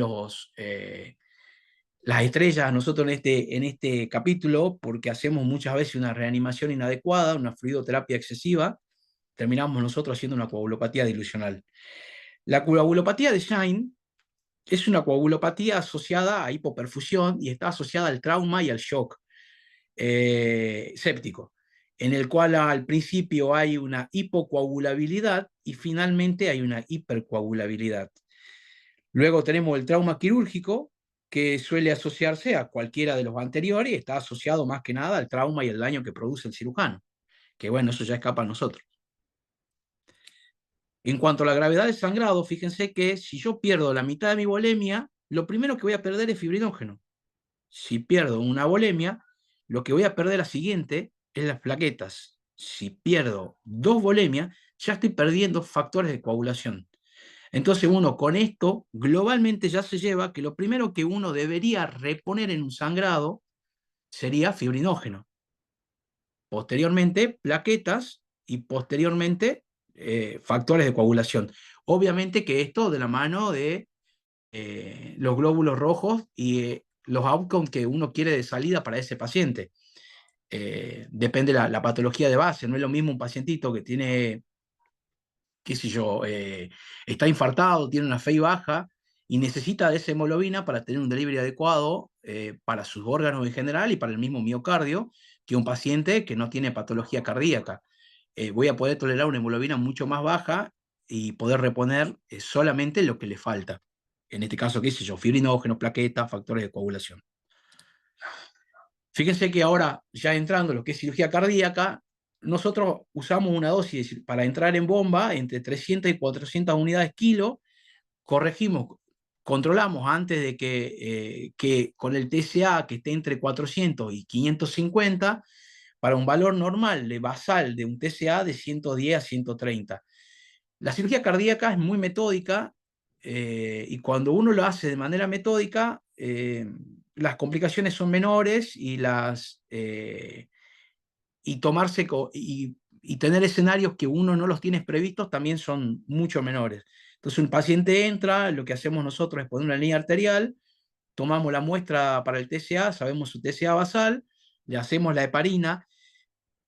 las estrellas nosotros en este capítulo, porque hacemos muchas veces una reanimación inadecuada, una fluidoterapia excesiva, terminamos nosotros haciendo una coagulopatía dilucional. La coagulopatía de Shine es una coagulopatía asociada a hipoperfusión y está asociada al trauma y al shock séptico, en el cual al principio hay una hipocoagulabilidad y finalmente hay una hipercoagulabilidad. Luego tenemos el trauma quirúrgico, que suele asociarse a cualquiera de los anteriores y está asociado más que nada al trauma y el daño que produce el cirujano, que bueno, eso ya escapa a nosotros. En cuanto a la gravedad del sangrado, fíjense que si yo pierdo la mitad de mi volemia, lo primero que voy a perder es fibrinógeno. Si pierdo una volemia, lo que voy a perder la siguiente es las plaquetas. Si pierdo 2 volemias, ya estoy perdiendo factores de coagulación. Entonces uno con esto globalmente ya se lleva que lo primero que uno debería reponer en un sangrado sería fibrinógeno. Posteriormente plaquetas y posteriormente factores de coagulación. Obviamente que esto de la mano de los glóbulos rojos y los outcomes que uno quiere de salida para ese paciente. Depende de la patología de base. No es lo mismo un pacientito que tiene, qué sé yo, está infartado, tiene una FEI baja y necesita de esa hemoglobina para tener un delivery adecuado para sus órganos en general y para el mismo miocardio, que un paciente que no tiene patología cardíaca. Voy a poder tolerar una hemoglobina mucho más baja y poder reponer solamente lo que le falta. En este caso, qué sé yo, fibrinógenos, plaquetas, factores de coagulación. Fíjense que ahora, ya entrando en lo que es cirugía cardíaca, nosotros usamos una dosis para entrar en bomba entre 300 y 400 unidades kilo, controlamos antes de que con el TSA que esté entre 400 y 550, para un valor normal de basal de un TSA de 110 a 130. La cirugía cardíaca es muy metódica, y cuando uno lo hace de manera metódica, las complicaciones son menores y tener escenarios que uno no los tiene previstos también son mucho menores. Entonces un paciente entra, lo que hacemos nosotros es poner una línea arterial, tomamos la muestra para el TSA, sabemos su TSA basal, le hacemos la heparina.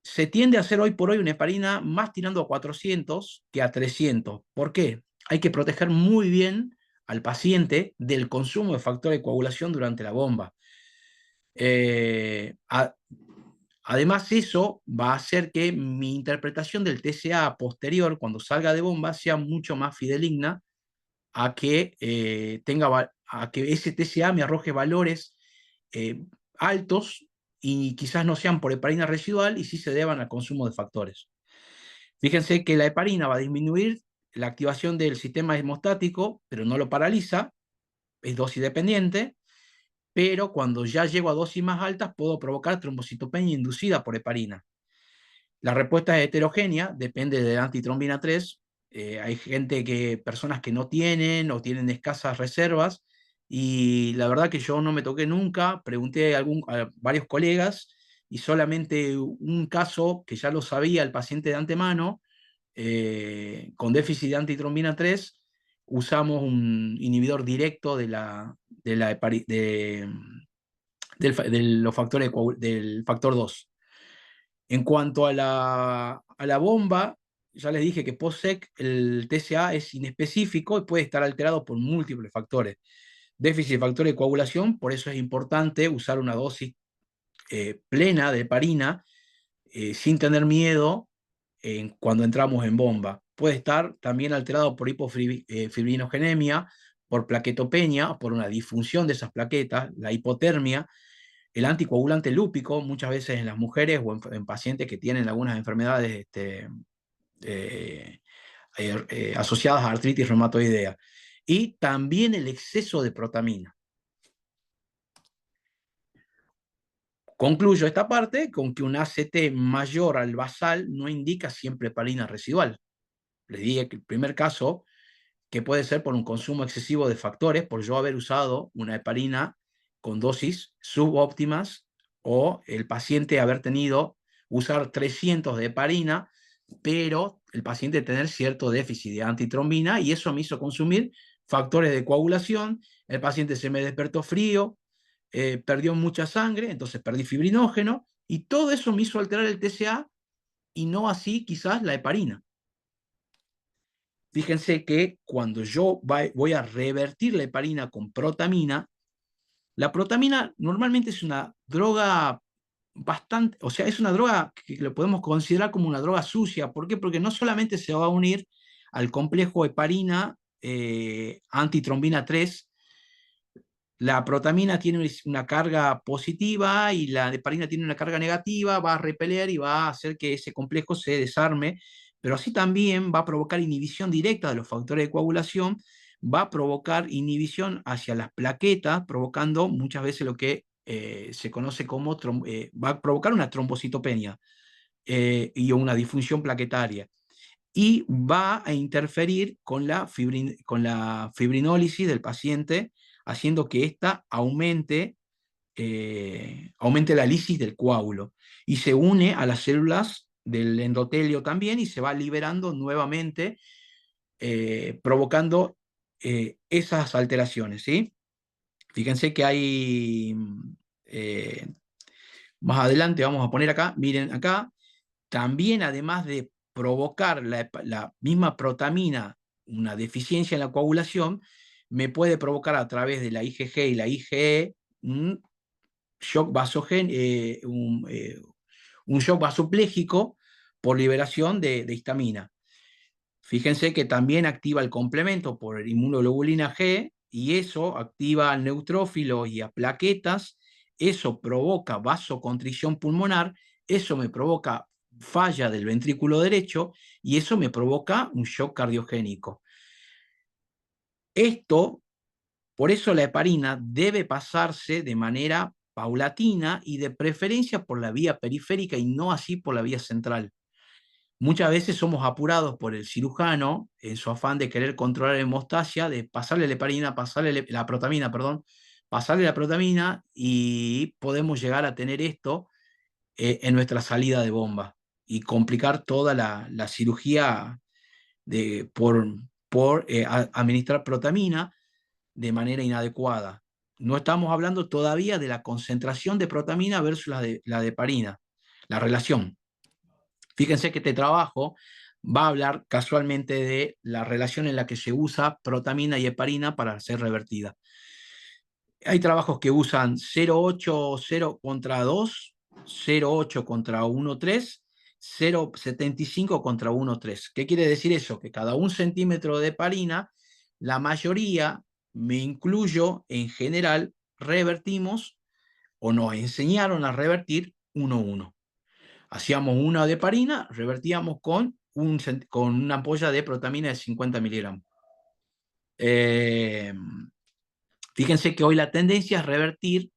Se tiende a hacer hoy por hoy una heparina más tirando a 400 que a 300. ¿Por qué? Hay que proteger muy bien al paciente del consumo de factor de coagulación durante la bomba. Además, eso va a hacer que mi interpretación del TSA posterior, cuando salga de bomba, sea mucho más fidedigna a que, a que ese TSA me arroje valores altos y quizás no sean por heparina residual y sí se deban al consumo de factores. Fíjense que la heparina va a disminuir la activación del sistema hemostático, pero no lo paraliza, es dosis dependiente, pero cuando ya llego a dosis más altas puedo provocar trombocitopenia inducida por heparina. La respuesta es heterogénea, depende de la antitrombina 3. Hay personas que no tienen o tienen escasas reservas, y la verdad que yo no me toqué nunca, pregunté a varios colegas y solamente un caso que ya lo sabía el paciente de antemano, con déficit de antitrombina 3, usamos un inhibidor directo del factor 2. En cuanto a la bomba, ya les dije que post-sec el TSA es inespecífico y puede estar alterado por múltiples factores. Déficit de factor de coagulación, por eso es importante usar una dosis plena de heparina, sin tener miedo cuando entramos en bomba. Puede estar también alterado por hipofibrinogenemia, por plaquetopenia, por una disfunción de esas plaquetas, la hipotermia, el anticoagulante lúpico, muchas veces en las mujeres o en pacientes que tienen algunas enfermedades asociadas a artritis reumatoidea. Y también el exceso de protamina. Concluyo esta parte con que un ACT mayor al basal no indica siempre heparina residual. Les dije que el primer caso, que puede ser por un consumo excesivo de factores, por yo haber usado una heparina con dosis subóptimas, o el paciente usar 300 de heparina, pero el paciente tener cierto déficit de antitrombina, y eso me hizo consumir factores de coagulación. El paciente se me despertó frío, perdió mucha sangre, entonces perdí fibrinógeno, y todo eso me hizo alterar el TSA, y no así quizás la heparina. Fíjense que cuando yo voy a revertir la heparina con protamina, la protamina normalmente es una droga bastante, o sea, es una droga que lo podemos considerar como una droga sucia. ¿Por qué? Porque no solamente se va a unir al complejo heparina antitrombina 3, la protamina tiene una carga positiva y la heparina tiene una carga negativa, va a repeler y va a hacer que ese complejo se desarme, pero así también va a provocar inhibición directa de los factores de coagulación, va a provocar inhibición hacia las plaquetas, provocando muchas veces lo que se conoce como, va a provocar una trombocitopenia y una disfunción plaquetaria. Y va a interferir con la fibrinólisis del paciente, haciendo que ésta aumente la lisis del coágulo, y se une a las células del endotelio también, y se va liberando nuevamente, provocando esas alteraciones, ¿sí? Fíjense que hay, más adelante vamos a poner acá, miren acá, también además de provocar la misma protamina, una deficiencia en la coagulación, me puede provocar a través de la IgG y la IgE un shock un shock vasopléjico por liberación de histamina. Fíjense que también activa el complemento por inmunoglobulina G, y eso activa al neutrófilo y a plaquetas, eso provoca vasoconstricción pulmonar, eso me provoca falla del ventrículo derecho y eso me provoca un shock cardiogénico. Por eso la heparina debe pasarse de manera paulatina y de preferencia por la vía periférica y no así por la vía central. Muchas veces somos apurados por el cirujano en su afán de querer controlar la hemostasia, de pasarle la heparina, pasarle la protamina, perdón, pasarle la protamina y podemos llegar a tener esto en nuestra salida de bomba y complicar toda la cirugía por administrar protamina de manera inadecuada. No estamos hablando todavía de la concentración de protamina versus la de heparina, la relación. Fíjense que este trabajo va a hablar casualmente de la relación en la que se usa protamina y heparina para ser revertida. Hay trabajos que usan 0,8 contra 2, 0,8 contra 1,3, 0,75 contra 1,3. ¿Qué quiere decir eso? Que cada 1 centímetro de heparina, la mayoría, me incluyo en general, revertimos o nos enseñaron a revertir 1,1. Hacíamos una de heparina, revertíamos con una ampolla de protamina de 50 miligramos. Fíjense que hoy la tendencia es revertir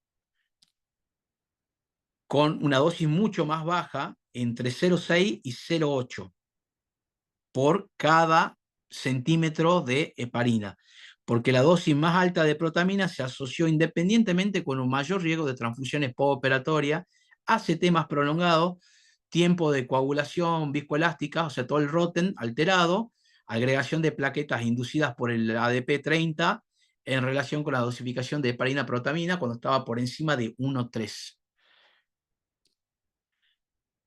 con una dosis mucho más baja, entre 0,6 y 0,8 por cada centímetro de heparina, porque la dosis más alta de protamina se asoció independientemente con un mayor riesgo de transfusiones postoperatoria, ACT más prolongado, tiempo de coagulación viscoelástica, o sea, todo el ROTEN alterado, agregación de plaquetas inducidas por el ADP30 en relación con la dosificación de heparina-protamina cuando estaba por encima de 1,3.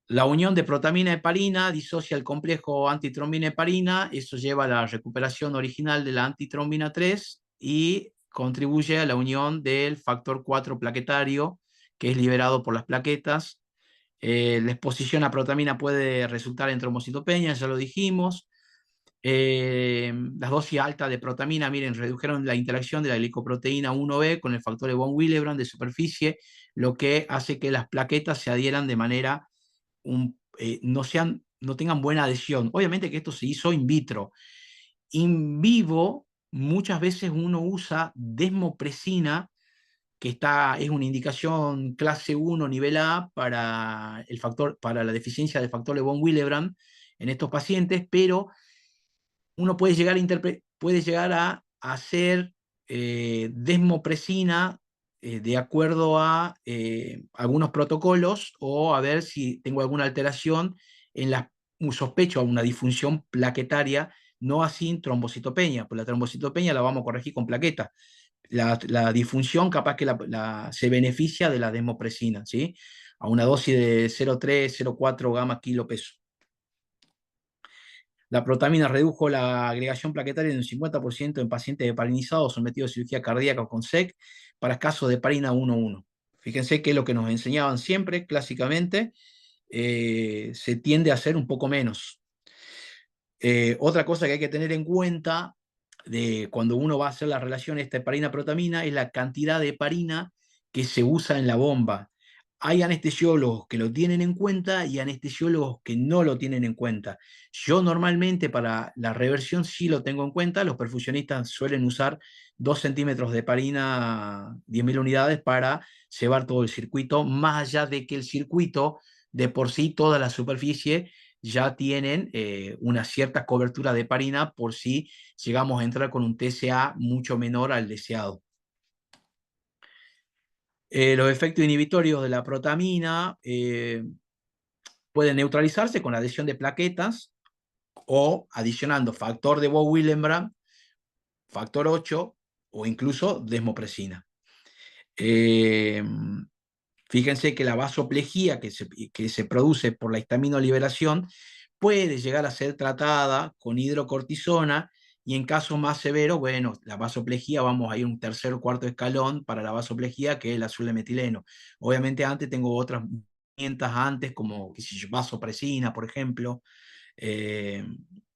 La unión de protamina-heparina disocia el complejo antitrombina-heparina, eso lleva a la recuperación original de la antitrombina 3 y contribuye a la unión del factor 4 plaquetario, que es liberado por las plaquetas. La exposición a protamina puede resultar en trombocitopenia, ya lo dijimos. Las dosis altas de protamina, miren, redujeron la interacción de la glicoproteína 1B con el factor de von Willebrand de superficie, lo que hace que las plaquetas se adhieran de manera no tengan buena adhesión. Obviamente que esto se hizo in vitro. In vivo, muchas veces uno usa desmopresina, que es una indicación clase 1, nivel A, para la deficiencia del factor de von Willebrand en estos pacientes, pero uno puede llegar a hacer desmopresina de acuerdo a algunos protocolos o a ver si tengo alguna alteración sospecho a una disfunción plaquetaria, no así trombocitopenia, pues la trombocitopenia la vamos a corregir con plaqueta. La disfunción capaz que se beneficia de la desmopresina, ¿sí? A una dosis de 0,3, 0,4 gamma kilo peso. La protamina redujo la agregación plaquetaria en un 50% en pacientes heparinizados sometidos a cirugía cardíaca con SEC para casos de heparina 1,1. Fíjense que es lo que nos enseñaban siempre, clásicamente, se tiende a hacer un poco menos. Otra cosa que hay que tener en cuenta de cuando uno va a hacer la relación esta heparina-protamina es la cantidad de heparina que se usa en la bomba. Hay anestesiólogos que lo tienen en cuenta y anestesiólogos que no lo tienen en cuenta. Yo normalmente para la reversión sí lo tengo en cuenta. Los perfusionistas suelen usar 2 centímetros de heparina, 10.000 unidades para llevar todo el circuito, más allá de que el circuito de por sí, toda la superficie, ya tienen una cierta cobertura de heparina por si llegamos a entrar con un TSA mucho menor al deseado. Los efectos inhibitorios de la protamina pueden neutralizarse con la adhesión de plaquetas o adicionando factor de von Willebrand, factor 8 o incluso desmopresina. Fíjense que la vasoplejía que se produce por la histaminoliberación puede llegar a ser tratada con hidrocortisona y en casos más severos, bueno, la vasoplejía, vamos a ir un tercer o cuarto escalón para la vasoplejía, que es el azul de metileno. Obviamente antes tengo otras herramientas antes, como vasopresina, por ejemplo,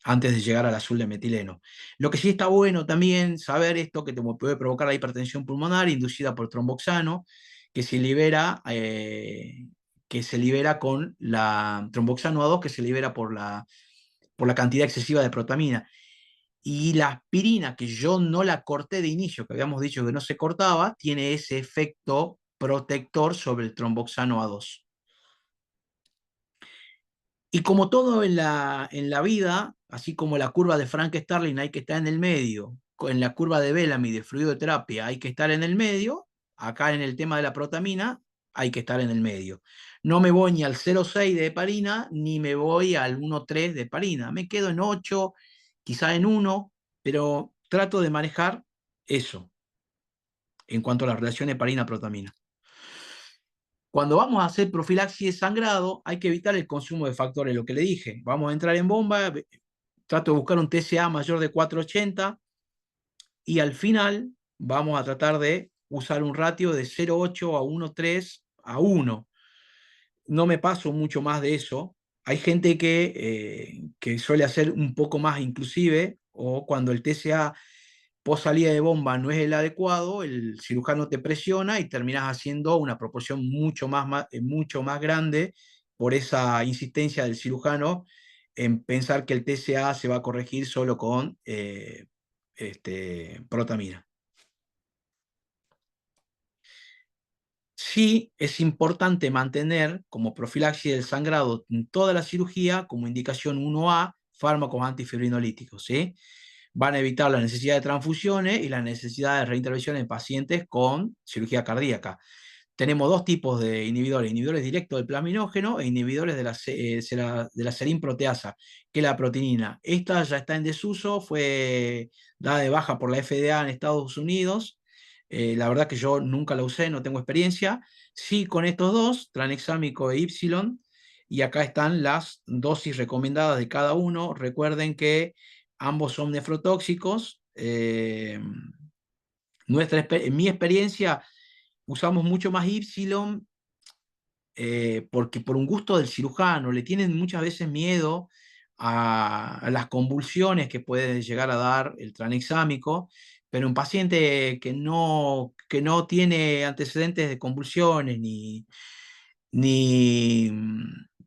antes de llegar al azul de metileno. Lo que sí está bueno también saber esto, que te puede provocar la hipertensión pulmonar inducida por tromboxano, que se libera, que se libera con la tromboxano A2, que se libera por la cantidad excesiva de protamina. Y la aspirina, que yo no la corté de inicio, que habíamos dicho que no se cortaba, tiene ese efecto protector sobre el tromboxano A2. Y como todo en la vida, así como la curva de Frank-Starling hay que estar en el medio, en la curva de Bellamy de fluidoterapia hay que estar en el medio, acá en el tema de la protamina hay que estar en el medio. No me voy ni al 0,6 de heparina, ni me voy al 1,3 de heparina. Me quedo en 8, quizá en 1, pero trato de manejar eso en cuanto a la relación heparina-protamina. Cuando vamos a hacer profilaxis de sangrado, hay que evitar el consumo de factores, lo que le dije. Vamos a entrar en bomba, trato de buscar un TSA mayor de 480 y al final vamos a tratar de usar un ratio de 0,8 a 1,3 a 1. No me paso mucho más de eso. Hay gente que suele hacer un poco más inclusive, o cuando el TSA post salida de bomba no es el adecuado, el cirujano te presiona y terminas haciendo una proporción mucho más grande por esa insistencia del cirujano en pensar que el TSA se va a corregir solo con protamina. Sí es importante mantener como profilaxis del sangrado en toda la cirugía como indicación 1A fármacos antifibrinolíticos, ¿sí? Van a evitar la necesidad de transfusiones y la necesidad de reintervención en pacientes con cirugía cardíaca. Tenemos dos tipos de inhibidores, inhibidores directos del plasminógeno e inhibidores de la serin proteasa, que es la proteinina. Esta ya está en desuso, fue dada de baja por la FDA en Estados Unidos. La verdad que yo nunca la usé, no tengo experiencia. Sí, con estos dos, tranexámico e Y, y acá están las dosis recomendadas de cada uno. Recuerden que ambos son nefrotóxicos. En mi experiencia, usamos mucho más Y porque por un gusto del cirujano, le tienen muchas veces miedo a las convulsiones que puede llegar a dar el tranexámico, pero un paciente que no tiene antecedentes de convulsiones ni,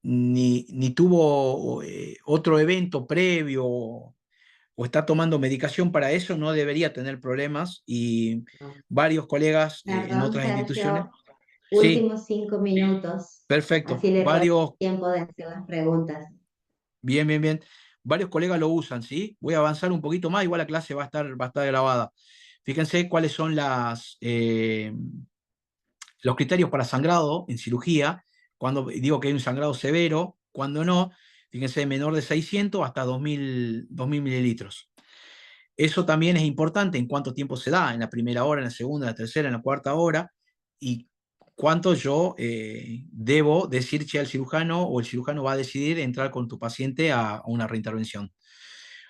ni tuvo otro evento previo o está tomando medicación para eso, no debería tener problemas y varios colegas en Perdón, otras instituciones. Sergio, Sí, últimos 5 minutos, perfecto. así le doy Varios, tiempo de hacer las preguntas. bien, bien, bien. Varios colegas lo usan, ¿sí? Voy a avanzar un poquito más, igual la clase va a estar grabada. Fíjense cuáles son los criterios para sangrado en cirugía, cuando digo que hay un sangrado severo, cuando no, fíjense, menor de 600 hasta 2000 mililitros. Eso también es importante en cuánto tiempo se da, en la primera hora, en la segunda, en la tercera, en la cuarta hora, y cuánto yo debo decirle al cirujano o el cirujano va a decidir entrar con tu paciente a una reintervención.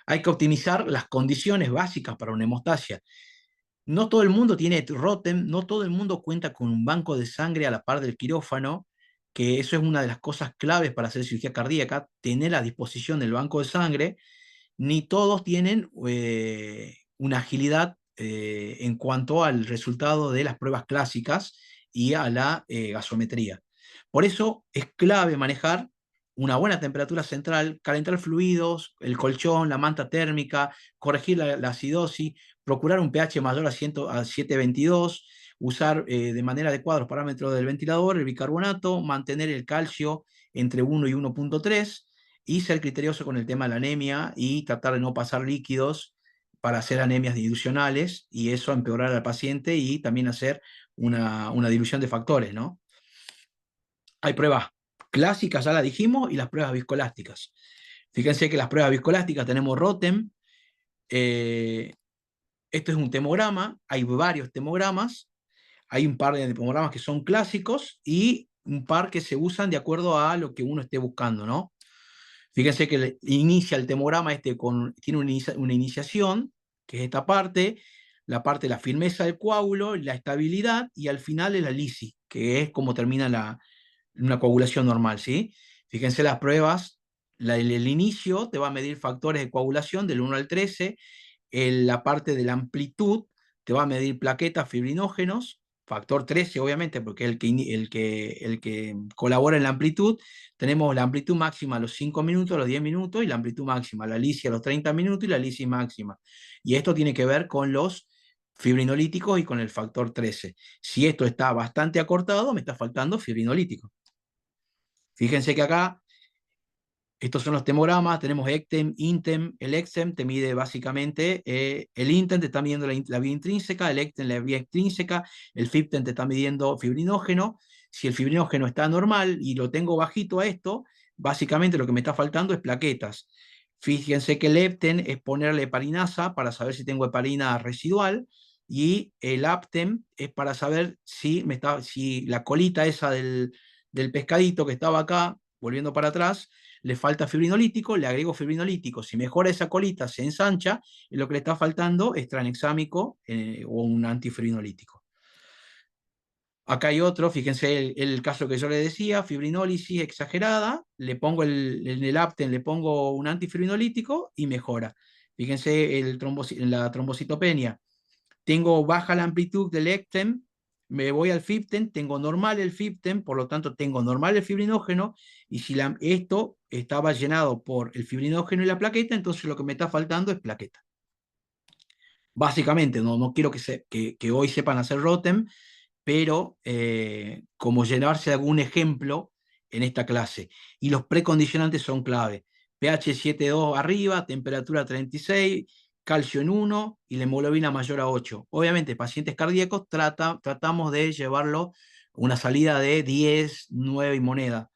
Hay que optimizar las condiciones básicas para una hemostasia. No todo el mundo tiene Rotem, no todo el mundo cuenta con un banco de sangre a la par del quirófano, que eso es una de las cosas claves para hacer cirugía cardíaca, tener a disposición el banco de sangre. Ni todos tienen una agilidad en cuanto al resultado de las pruebas clásicas y a la gasometría. Por eso es clave manejar una buena temperatura central, calentar fluidos, el colchón, la manta térmica, corregir la acidosis, procurar un pH mayor a 7,22, usar de manera adecuada los parámetros del ventilador, el bicarbonato, mantener el calcio entre 1 y 1,3 y ser criterioso con el tema de la anemia y tratar de no pasar líquidos para hacer anemias dilucionales y eso empeorar al paciente y también hacer una dilución de factores, ¿no? Hay pruebas clásicas, ya la dijimos, y las pruebas viscoelásticas. Fíjense que las pruebas viscoelásticas tenemos Rotem, esto es un temograma, hay varios temogramas, hay un par de temogramas que son clásicos y un par que se usan de acuerdo a lo que uno esté buscando, ¿no? Fíjense que inicia el temograma tiene una iniciación, que es esta parte, la parte de la firmeza del coágulo, la estabilidad, y al final es la lisis, que es como termina una coagulación normal, ¿sí? Fíjense las pruebas, el inicio te va a medir factores de coagulación del 1 al 13, la parte de la amplitud te va a medir plaquetas, fibrinógenos, factor 13, obviamente, porque es el que colabora en la amplitud. Tenemos la amplitud máxima a los 5 minutos, a los 10 minutos, y la amplitud máxima, la lisis a los 30 minutos y la lisis máxima. Y esto tiene que ver con los fibrinolíticos y con el factor 13. Si esto está bastante acortado, me está faltando fibrinolítico. Fíjense que acá, estos son los temogramas, tenemos ECTEM, INTEM. El ECTEM te mide básicamente, el INTEM te está midiendo la vía intrínseca, el ECTEM la vía extrínseca, el FIBTEM te está midiendo fibrinógeno. Si el fibrinógeno está normal y lo tengo bajito a esto, básicamente lo que me está faltando es plaquetas. Fíjense que el EPTEM es ponerle heparinasa para saber si tengo heparina residual, y el APTEM es para saber si la colita esa del pescadito que estaba acá, volviendo para atrás, le falta fibrinolítico, le agrego fibrinolítico. Si mejora esa colita, se ensancha, y lo que le está faltando es tranexámico o un antifibrinolítico. Acá hay otro, fíjense el caso que yo le decía, fibrinólisis exagerada, le pongo en el APTEN, le pongo un antifibrinolítico y mejora. Fíjense la trombocitopenia. Tengo baja la amplitud del ECTEM, me voy al FIBTEM, tengo normal el FIBTEM, por lo tanto tengo normal el fibrinógeno, y si esto estaba llenado por el fibrinógeno y la plaqueta, entonces lo que me está faltando es plaqueta. Básicamente, no quiero que hoy sepan hacer ROTEM, pero como llenarse algún ejemplo en esta clase. Y los precondicionantes son clave. pH 7,2 arriba, temperatura 36, calcio en 1 y la hemoglobina mayor a 8. Obviamente, pacientes cardíacos tratamos de llevarlo una salida de 10, 9 y moneda.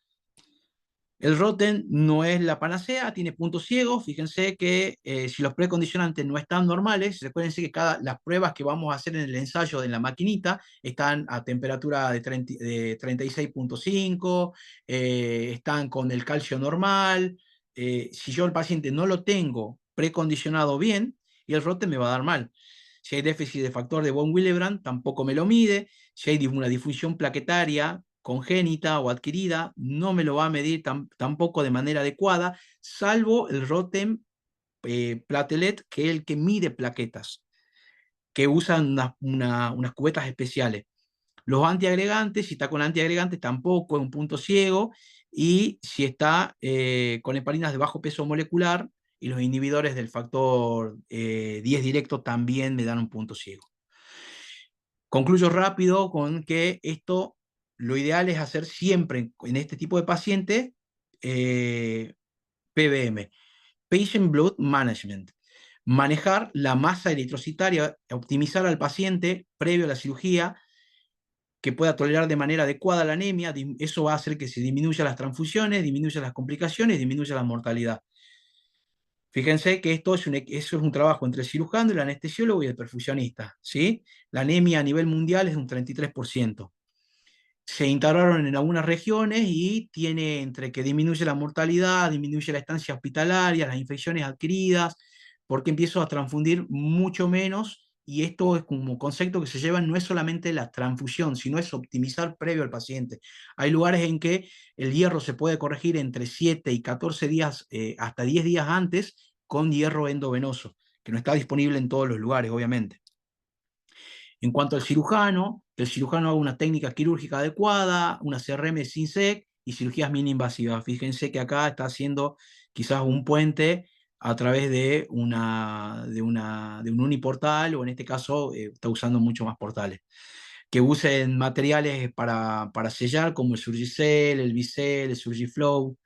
El ROTEM no es la panacea, tiene puntos ciegos. Fíjense que si los precondicionantes no están normales, recuérdense que las pruebas que vamos a hacer en el ensayo de la maquinita están a temperatura de 36,5, están con el calcio normal. Si yo el paciente no lo tengo precondicionado bien, y el ROTEM me va a dar mal. Si hay déficit de factor de von Willebrand, tampoco me lo mide. Si hay una disfunción plaquetaria congénita o adquirida, no me lo va a medir tampoco de manera adecuada, salvo el ROTEM Platelet, que es el que mide plaquetas, que usan unas cubetas especiales. Los antiagregantes, si está con antiagregantes, tampoco es un punto ciego, y si está con heparinas de bajo peso molecular, y los inhibidores del factor 10 directo también me dan un punto ciego. Concluyo rápido con que esto, lo ideal es hacer siempre en este tipo de pacientes PBM, Patient Blood Management. Manejar la masa eritrocitaria, optimizar al paciente previo a la cirugía, que pueda tolerar de manera adecuada la anemia. Eso va a hacer que se disminuyan las transfusiones, disminuyan las complicaciones, disminuya la mortalidad. Fíjense que eso es un trabajo entre el cirujano, el anestesiólogo y el perfusionista, ¿sí? La anemia a nivel mundial es de un 33%. Se integraron en algunas regiones y tiene entre que disminuye la mortalidad, disminuye la estancia hospitalaria, las infecciones adquiridas, porque empiezo a transfundir mucho menos, y esto es como concepto que se lleva, no es solamente la transfusión, sino es optimizar previo al paciente. Hay lugares en que el hierro se puede corregir entre 7 y 14 días, hasta 10 días antes, con hierro endovenoso, que no está disponible en todos los lugares, obviamente. En cuanto al cirujano, que el cirujano haga una técnica quirúrgica adecuada, una CRM sin SEC y cirugías mini invasivas. Fíjense que acá está haciendo quizás un puente a través de un uniportal, o en este caso está usando mucho más portales. Que usen materiales para sellar, como el Surgicel, el Vicel, el Surgiflow.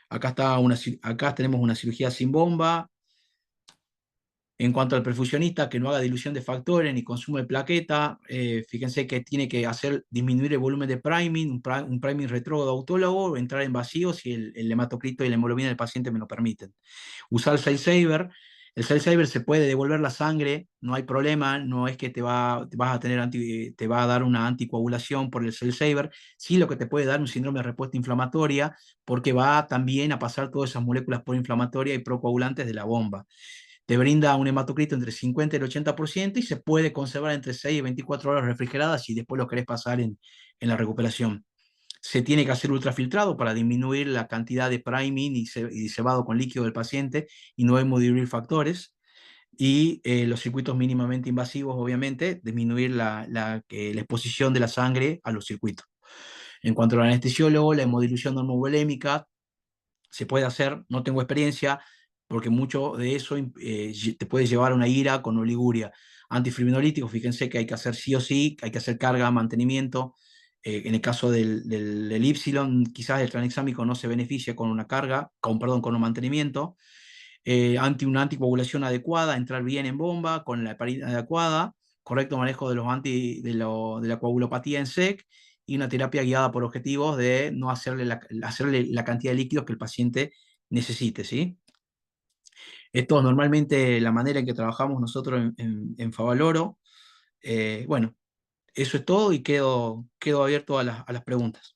Acá tenemos una cirugía sin bomba. En cuanto al perfusionista, que no haga dilución de factores ni consumo de plaqueta, fíjense que tiene que disminuir el volumen de priming, un priming retrógrado autólogo, entrar en vacío si el hematocrito y la hemoglobina del paciente me lo permiten. Usar el Cell Saver. El Cell Saver se puede devolver la sangre, no hay problema, no es que te va a dar una anticoagulación por el Cell Saver, sí lo que te puede dar un síndrome de respuesta inflamatoria, porque va también a pasar todas esas moléculas proinflamatorias y procoagulantes de la bomba. Te brinda un hematocrito entre 50 y el 80%, y se puede conservar entre 6 y 24 horas refrigeradas si después lo querés pasar en la recuperación. Se tiene que hacer ultrafiltrado para disminuir la cantidad de priming y cebado con líquido del paciente y no hemodiluir factores. y los circuitos mínimamente invasivos, obviamente, disminuir la exposición de la sangre a los circuitos. En cuanto al anestesiólogo, la hemodilución normovolémica se puede hacer, no tengo experiencia, porque mucho de eso te puede llevar a una ira con oliguria. Antifibrinolíticos, fíjense que hay que hacer sí o sí, hay que hacer carga, mantenimiento. En el caso del Y, quizás el tranexámico no se beneficia con una carga, perdón, con un mantenimiento. Una anticoagulación adecuada, entrar bien en bomba, con la heparina adecuada, correcto manejo de, de la coagulopatía en SEC y una terapia guiada por objetivos de no hacerle la cantidad de líquidos que el paciente necesite, ¿sí? Esto es normalmente la manera en que trabajamos nosotros en Favaloro. Bueno, eso es todo y quedo abierto a las preguntas.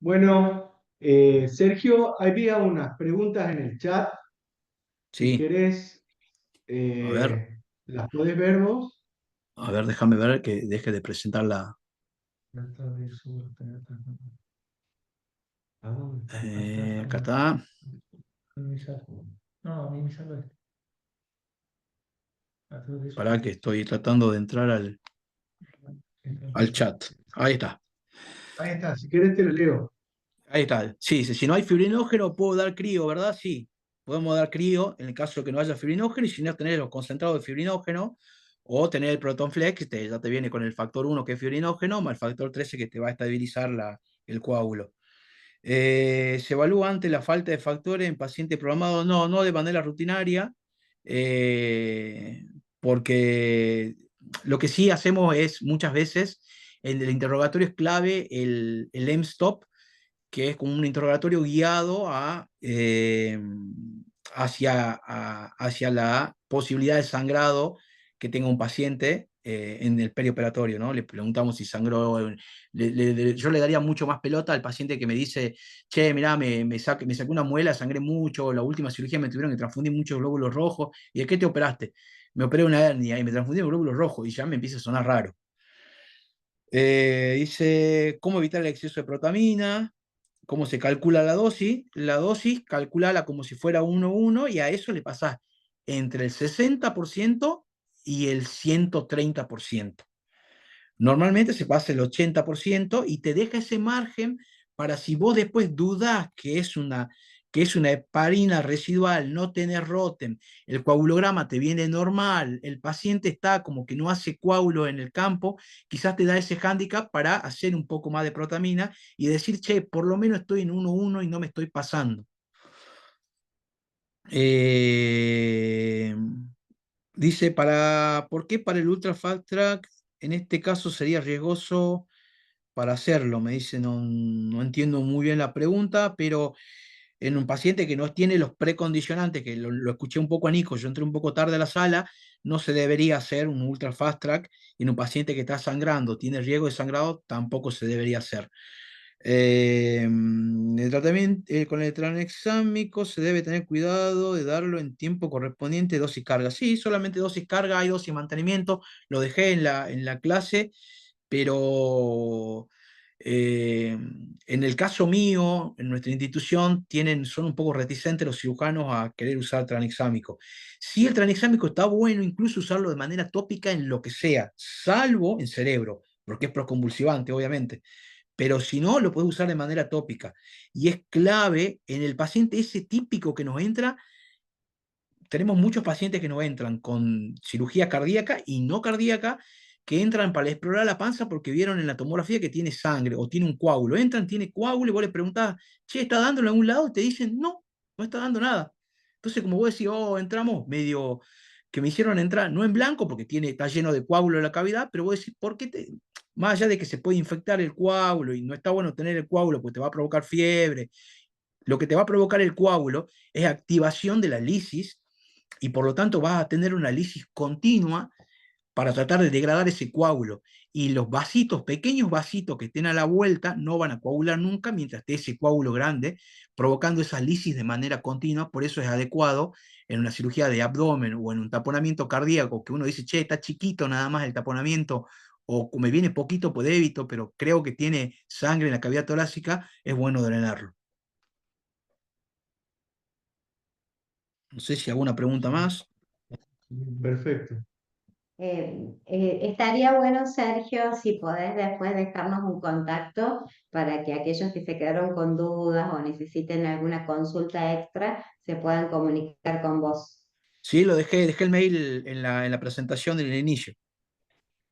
Bueno, Sergio, había unas preguntas en el chat. Si Sí, querés, a las podés ver vos. ver, déjame ver que deje de presentar la... acá está. Para que estoy tratando de entrar al chat. Ahí está. Ahí está, si querés te lo leo. Ahí está. Sí, si no hay fibrinógeno, puedo dar crío, ¿verdad? Sí. Podemos dar crío en el caso de que no haya fibrinógeno y si no tener los concentrados de fibrinógeno o tener el Proton Flex, ya te viene con el factor 1 que es fibrinógeno, más el factor 13 que te va a estabilizar el coágulo. ¿Se evalúa antes la falta de factores en pacientes programados? No, no de manera rutinaria, porque lo que sí hacemos es muchas veces, en el interrogatorio es clave el M-stop, que es como un interrogatorio guiado hacia la posibilidad de sangrado que tenga un paciente en el perioperatorio, ¿no? Le preguntamos si sangró. Yo le daría mucho más pelota al paciente que me dice, che, mirá, me saqué una muela, sangré mucho, la última cirugía me tuvieron que transfundir muchos glóbulos rojos. ¿Y de qué te operaste? Me operé una hernia y me transfundieron glóbulos rojos y ya me empieza a sonar raro. Dice, ¿cómo evitar el exceso de protamina? ¿Cómo se calcula la dosis? La dosis, calculala como si fuera 1:1 y a eso le pasás entre el 60% y el 130%. Normalmente se pasa el 80% y te deja ese margen para si vos después dudás que es una heparina residual, no tenés ROTEM, el coagulograma te viene normal, el paciente está como que no hace coágulo en el campo, quizás te da ese hándicap para hacer un poco más de protamina y decir, che, por lo menos estoy en 1:1 y no me estoy pasando. Dice, ¿por qué para el Ultra Fast Track en este caso sería riesgoso para hacerlo? Me dice, no entiendo muy bien la pregunta, pero en un paciente que no tiene los precondicionantes, que lo escuché un poco a Nico, yo entré un poco tarde a la sala, no se debería hacer un Ultra Fast Track. Y en un paciente que está sangrando, tiene riesgo de sangrado, tampoco se debería hacer. El tratamiento con el tranexámico se debe tener cuidado de darlo en tiempo correspondiente, dosis carga. Sí, solamente dosis carga, hay dosis mantenimiento, lo dejé en la clase, pero en el caso mío, en nuestra institución, son un poco reticentes los cirujanos a querer usar tranexámico. Sí, el tranexámico está bueno, incluso usarlo de manera tópica en lo que sea, salvo en cerebro, porque es proconvulsivante, obviamente, pero si no, lo puedes usar de manera tópica. Y es clave en el paciente ese típico que nos entra. Tenemos muchos pacientes que nos entran con cirugía cardíaca y no cardíaca, que entran para explorar la panza porque vieron en la tomografía que tiene sangre o tiene un coágulo. Entran, tiene coágulo y vos le preguntás, che, ¿está dándolo a algún lado? Y te dicen, no, no está dando nada. Entonces, como vos decís, oh, entramos medio que me hicieron entrar, no en blanco, porque está lleno de coágulo en la cavidad, pero vos decís, ¿por qué más allá de que se puede infectar el coágulo y no está bueno tener el coágulo porque te va a provocar fiebre, lo que te va a provocar el coágulo es activación de la lisis y por lo tanto vas a tener una lisis continua para tratar de degradar ese coágulo. Y los vasitos, pequeños vasitos que estén a la vuelta, no van a coagular nunca mientras esté ese coágulo grande, provocando esa lisis de manera continua. Por eso es adecuado en una cirugía de abdomen o en un taponamiento cardíaco, que uno dice, che, está chiquito nada más el taponamiento, o me viene poquito por débito, pero creo que tiene sangre en la cavidad torácica, es bueno drenarlo. No sé si alguna pregunta más. Perfecto. Estaría bueno, Sergio, si podés después dejarnos un contacto para que aquellos que se quedaron con dudas o necesiten alguna consulta extra se puedan comunicar con vos. Sí, dejé el mail en la presentación del inicio.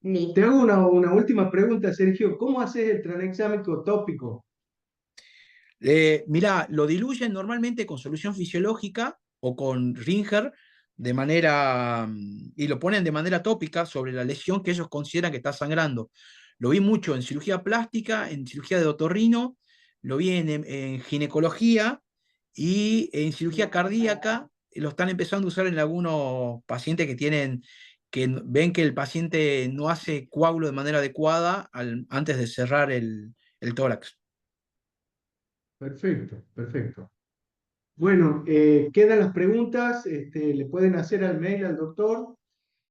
Listo. Te hago una última pregunta, Sergio. ¿Cómo haces el tranexámico tópico? Mirá, lo diluyen normalmente con solución fisiológica o con Ringer y lo ponen de manera tópica sobre la lesión que ellos consideran que está sangrando. Lo vi mucho en cirugía plástica, en cirugía de otorrino, lo vi en ginecología y en cirugía cardíaca. Lo están empezando a usar en algunos pacientes que ven que el paciente no hace coágulo de manera adecuada antes de cerrar el tórax. Perfecto, perfecto. Bueno, quedan las preguntas, le pueden hacer al mail al doctor